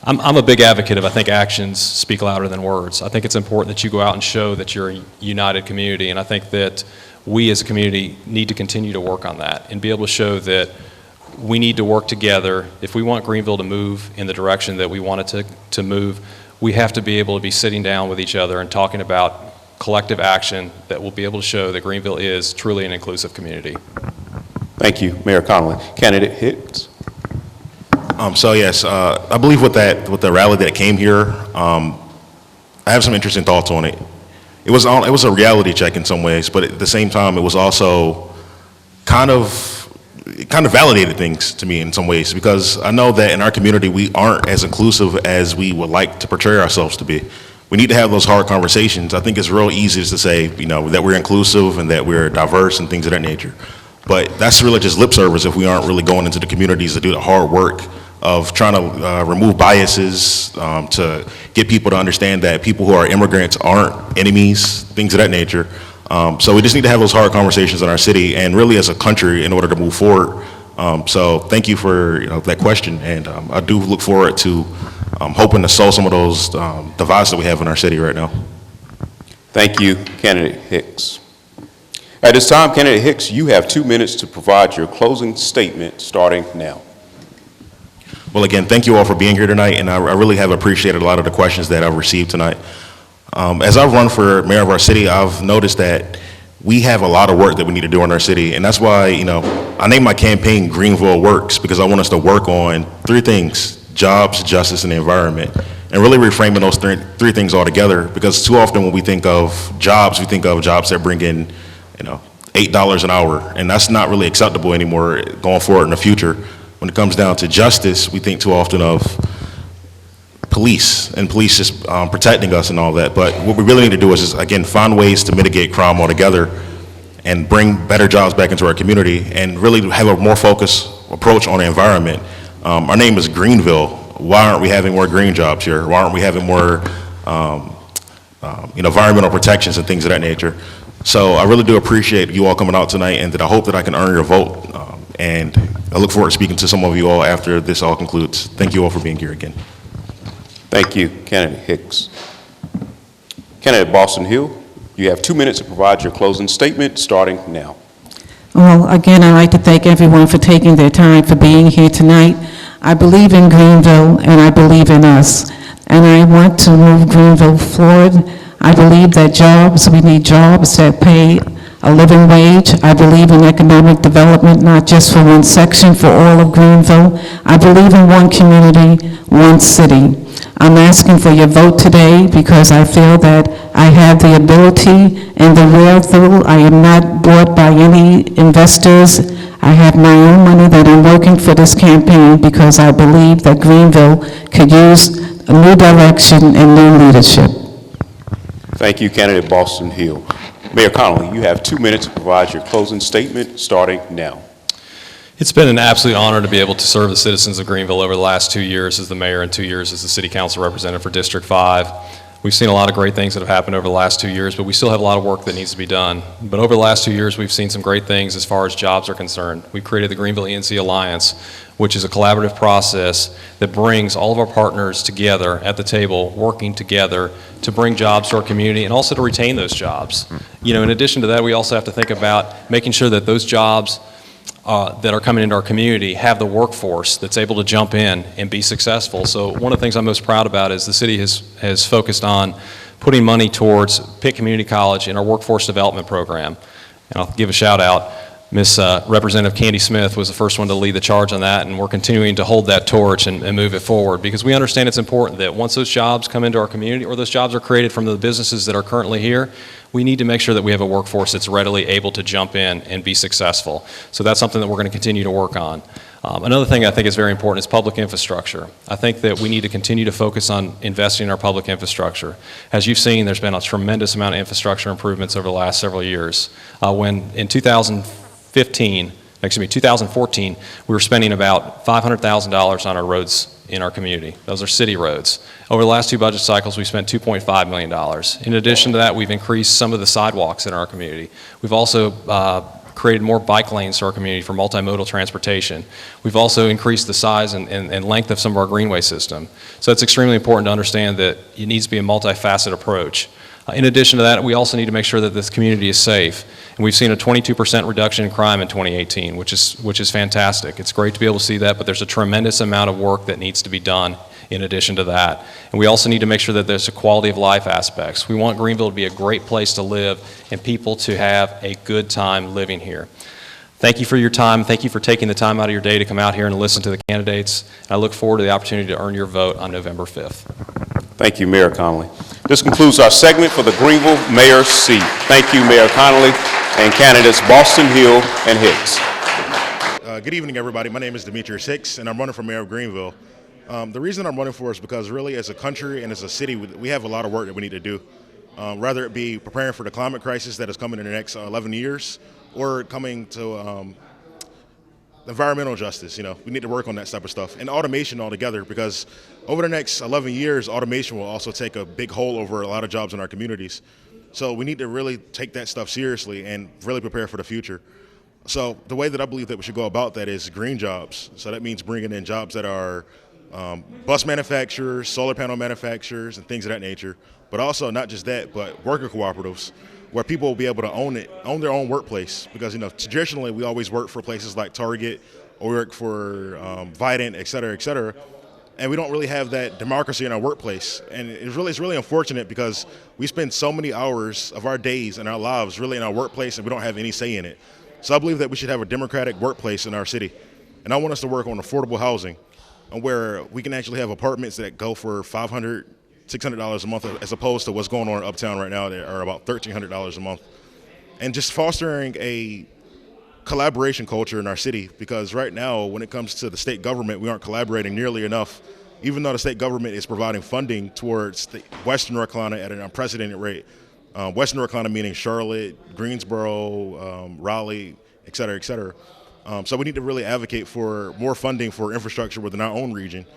I'm a big advocate of, I think actions speak louder than words. I think it's important that you go out and show that you're a united community, and I think that we as a community need to continue to work on that and be able to show that we need to work together. If we want Greenville to move in the direction that we want it to move, we have to be able to be sitting down with each other and talking about collective action that will be able to show that Greenville is truly an inclusive community.
Thank you, Mayor Connolly. Candidate Hicks.
So yes, I believe with the rally that came here, I have some interesting thoughts on it. It was a reality check in some ways, but at the same time, it was also it kind of validated things to me in some ways, because I know that in our community we aren't as inclusive as we would like to portray ourselves to be. We need to have those hard conversations. I think it's real easy to say, that we're inclusive and that we're diverse and things of that nature. But that's really just lip service if we aren't really going into the communities to do the hard work of trying to remove biases, to get people to understand that people who are immigrants aren't enemies, things of that nature. So we just need to have those hard conversations in our city and really as a country in order to move forward. So thank you for that question, and I do look forward to hoping to solve some of those divides that we have in our city right now.
Thank you, Candidate Hicks. At this time, Candidate Hicks, you have 2 minutes to provide your closing statement starting now.
Well, again, thank you all for being here tonight, and I really have appreciated a lot of the questions that I've received tonight. As I've run for mayor of our city, I've noticed that we have a lot of work that we need to do in our city, and that's why, I named my campaign Greenville Works, because I want us to work on 3 things: jobs, justice, and the environment, and really reframing those three things all together, because too often when we think of jobs that bring in, $8 an hour, and that's not really acceptable anymore going forward in the future. When it comes down to justice, we think too often of police, and police just protecting us and all that. But what we really need to do is again, find ways to mitigate crime altogether and bring better jobs back into our community and really have a more focused approach on the environment. Our name is Greenville. Why aren't we having more green jobs here? Why aren't we having more environmental protections and things of that nature? So I really do appreciate you all coming out tonight, and that I hope that I can earn your vote. And I look forward to speaking to some of you all after this all concludes. Thank you all for being here again.
Thank you, Candidate Hicks. Candidate Boston Hill, you have 2 minutes to provide your closing statement starting now.
Well, again, I'd like to thank everyone for taking their time for being here tonight. I believe in Greenville, and I believe in us, and I want to move Greenville forward. I believe that we need jobs that pay a living wage. I believe in economic development, not just for one section, for all of Greenville. I believe in one community, one city. I'm asking for your vote today because I feel that I have the ability and the wherewithal. I am not bought by any investors. I have my own money that I'm working for this campaign because I believe that Greenville could use a new direction and new leadership.
Thank you, Candidate Boston Hill. Mayor Connolly, you have 2 minutes to provide your closing statement starting now.
It's been an absolute honor to be able to serve the citizens of Greenville over the last 2 years as the mayor and 2 years as the city council representative for District 5. We've seen a lot of great things that have happened over the last 2 years, but we still have a lot of work that needs to be done. But over the last 2 years, we've seen some great things as far as jobs are concerned. We created the Greenville ENC Alliance, which is a collaborative process that brings all of our partners together at the table, working together to bring jobs to our community and also to retain those jobs. In addition to that, we also have to think about making sure that those jobs that are coming into our community have the workforce that's able to jump in and be successful. So one of the things I'm most proud about is the city has focused on putting money towards Pitt Community College in our workforce development program. And I'll give a shout out. Miss Representative Candy Smith was the first one to lead the charge on that, and we're continuing to hold that torch and move it forward because we understand it's important that once those jobs come into our community or those jobs are created from the businesses that are currently here, we need to make sure that we have a workforce that's readily able to jump in and be successful. So that's something that we're going to continue to work on. Another thing I think is very important is public infrastructure. I think that we need to continue to focus on investing in our public infrastructure. As you've seen, there's been a tremendous amount of infrastructure improvements over the last several years. When in 2014, we were spending about $500,000 on our roads in our community. Those are city roads. Over the last 2 budget cycles, we spent $2.5 million. In addition to that, we've increased some of the sidewalks in our community. We've also created more bike lanes to our community for multimodal transportation. We've also increased the size and length of some of our greenway system. So it's extremely important to understand that it needs to be a multifaceted approach. In addition to that, we also need to make sure that this community is safe. And we've seen a 22% reduction in crime in 2018, which is fantastic. It's great to be able to see that, but there's a tremendous amount of work that needs to be done in addition to that. And we also need to make sure that there's a quality of life aspects. We want Greenville to be a great place to live and people to have a good time living here. Thank you for your time. Thank you for taking the time out of your day to come out here and listen to the candidates. And I look forward to the opportunity to earn your vote on November 5th.
Thank you, Mayor Connolly. This concludes our segment for the Greenville mayor's seat. Thank you, Mayor Connolly and candidates Boston Hill and Hicks.
Good evening, everybody. My name is Demetrius Hicks, and I'm running for mayor of Greenville. The reason I'm running for is because really as a country and as a city, we have a lot of work that we need to do. Whether it be preparing for the climate crisis that is coming in the next 11 years or coming to environmental justice. We need to work on that type of stuff. And automation altogether, because over the next 11 years, automation will also take a big hold over a lot of jobs in our communities. So we need to really take that stuff seriously and really prepare for the future. So the way that I believe that we should go about that is green jobs. So that means bringing in jobs that are bus manufacturers, solar panel manufacturers, and things of that nature. But also not just that, but worker cooperatives, where people will be able to own their own workplace. Because traditionally we always work for places like Target or work for Vidant, et cetera, and we don't really have that democracy in our workplace. And it's really unfortunate because we spend so many hours of our days and our lives really in our workplace, and we don't have any say in it. So I believe that we should have a democratic workplace in our city, and I want us to work on affordable housing, where we can actually have apartments that go for $500, $600 a month, as opposed to what's going on in Uptown right now that are about $1,300 a month. And just fostering a collaboration culture in our city, because right now when it comes to the state government, we aren't collaborating nearly enough, even though the state government is providing funding towards Western North Carolina at an unprecedented rate. Western North Carolina meaning Charlotte, Greensboro, Raleigh, et cetera, et cetera. So we need to really advocate for more funding for infrastructure within our own region.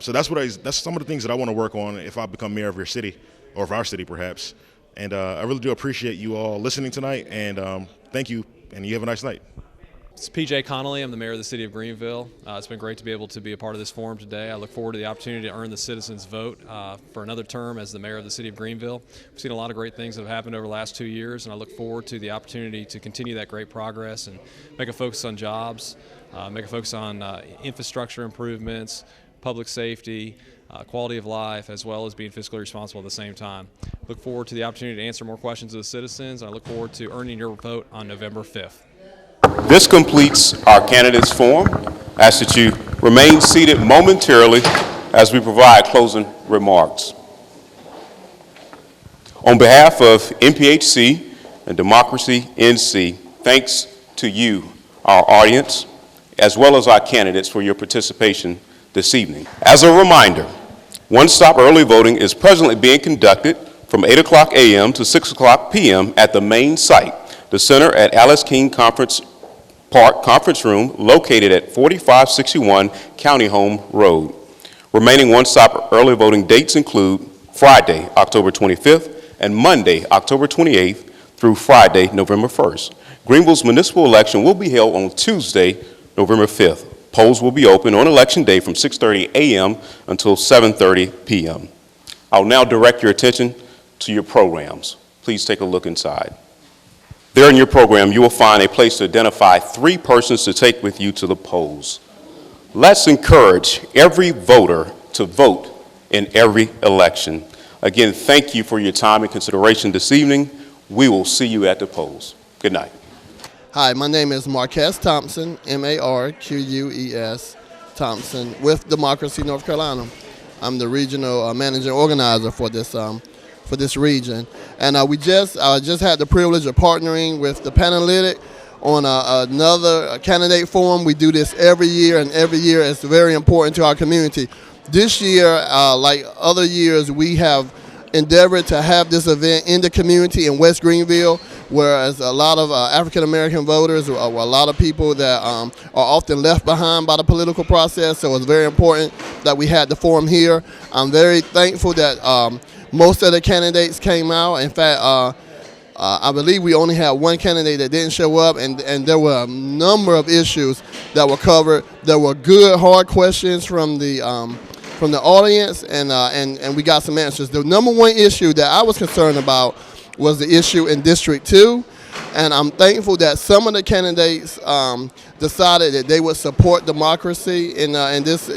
So that's some of the things that I want to work on if I become mayor of your city, or of our city perhaps. And I really do appreciate you all listening tonight, and thank you, and you have a nice night.
It's PJ Connolly. I'm the mayor of the city of Greenville. It's been great to be able to be a part of this forum today. I look forward to the opportunity to earn the citizens' vote for another term as the mayor of the city of Greenville. We've seen a lot of great things that have happened over the last 2 years, and I look forward to the opportunity to continue that great progress and make a focus on jobs, make a focus on infrastructure improvements, public safety, quality of life, as well as being fiscally responsible at the same time. Look forward to the opportunity to answer more questions of the citizens, and I look forward to earning your vote on November 5th.
This completes our candidates forum. I ask that you remain seated momentarily as we provide closing remarks. On behalf of NPHC and Democracy NC, thanks to you, our audience, as well as our candidates for your participation this evening. As a reminder, one-stop early voting is presently being conducted from 8 o'clock a.m. to 6 o'clock p.m. at the main site, the Center at Alice King Conference Park Conference Room, located at 4561 County Home Road. Remaining one-stop early voting dates include Friday, October 25th, and Monday, October 28th, through Friday, November 1st. Greenville's municipal election will be held on Tuesday, November 5th. Polls will be open on Election Day from 6:30 a.m. until 7:30 p.m. I'll now direct your attention to your programs. Please take a look inside. There in your program, you will find a place to identify 3 persons to take with you to the polls. Let's encourage every voter to vote in every election. Again, thank you for your time and consideration this evening. We will see you at the polls. Good night.
Hi, my name is Marquez Thompson, M-A-R-Q-U-E-S Thompson, with Democracy North Carolina. I'm the regional manager organizer for this region, and we just had the privilege of partnering with the Panalytic on another candidate forum. We do this every year, and every year it's very important to our community. This year, like other years, we have endeavored to have this event in the community in West Greenville, whereas a lot of African-American voters, or a lot of people that are often left behind by the political process, so it's very important that we had the forum here. I'm very thankful that most of the candidates came out. In fact, I believe we only had one candidate that didn't show up, and there were a number of issues that were covered. There were good, hard questions from the audience, and we got some answers. The number one issue that I was concerned about was the issue in District 2, and I'm thankful that some of the candidates decided that they would support democracy in this.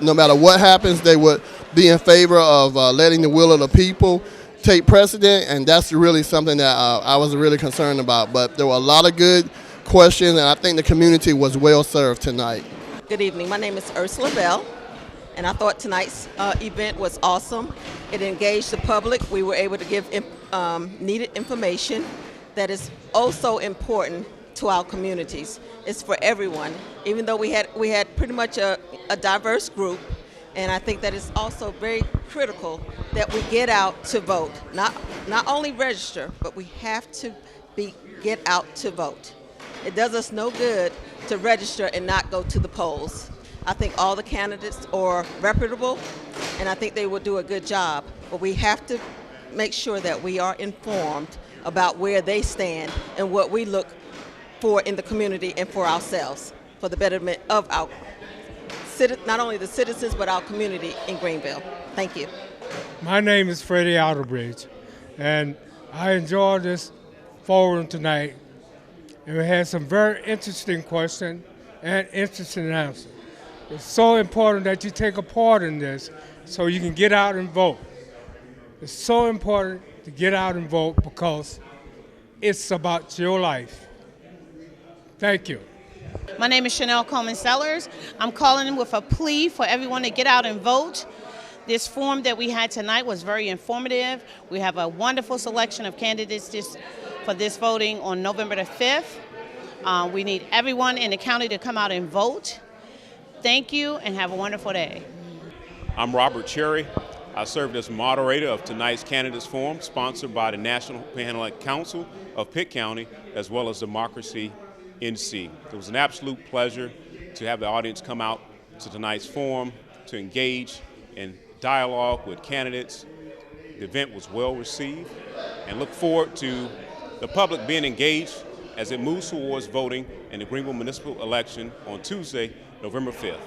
No matter what happens, they would be in favor of letting the will of the people take precedent, and that's really something that I was really concerned about. But there were a lot of good questions, and I think the community was well served tonight.
Good evening. My name is Ursula Bell, and I thought tonight's event was awesome. It engaged the public. We were able to give needed information that is also important to our communities. It's for everyone, even though we had pretty much a diverse group. And I think that it's also very critical that we get out to vote. Not only register, but we have to get out to vote. It does us no good to register and not go to the polls. I think all the candidates are reputable, and I think they will do a good job. But we have to make sure that we are informed about where they stand and what we look for in the community and for ourselves, for the betterment of our not only the citizens, but our community in Greenville. Thank you.
My name is Freddie Outerbridge, and I enjoyed this forum tonight. And we had some very interesting questions and interesting answers. It's so important that you take a part in this so you can get out and vote. It's so important to get out and vote because it's about your life. Thank you.
My name is Chanel Coleman Sellers. I'm calling with a plea for everyone to get out and vote. This forum that we had tonight was very informative. We have a wonderful selection of candidates for this voting on November the 5th. We need everyone in the county to come out and vote. Thank you and have a wonderful day.
I'm Robert Cherry. I served as moderator of tonight's candidates forum, sponsored by the National Panhellenic Council of Pitt County, as well as Democracy NC. It was an absolute pleasure to have the audience come out to tonight's forum to engage in dialogue with candidates. The event was well received, and look forward to the public being engaged as it moves towards voting in the Greenville municipal election on Tuesday, November 5th.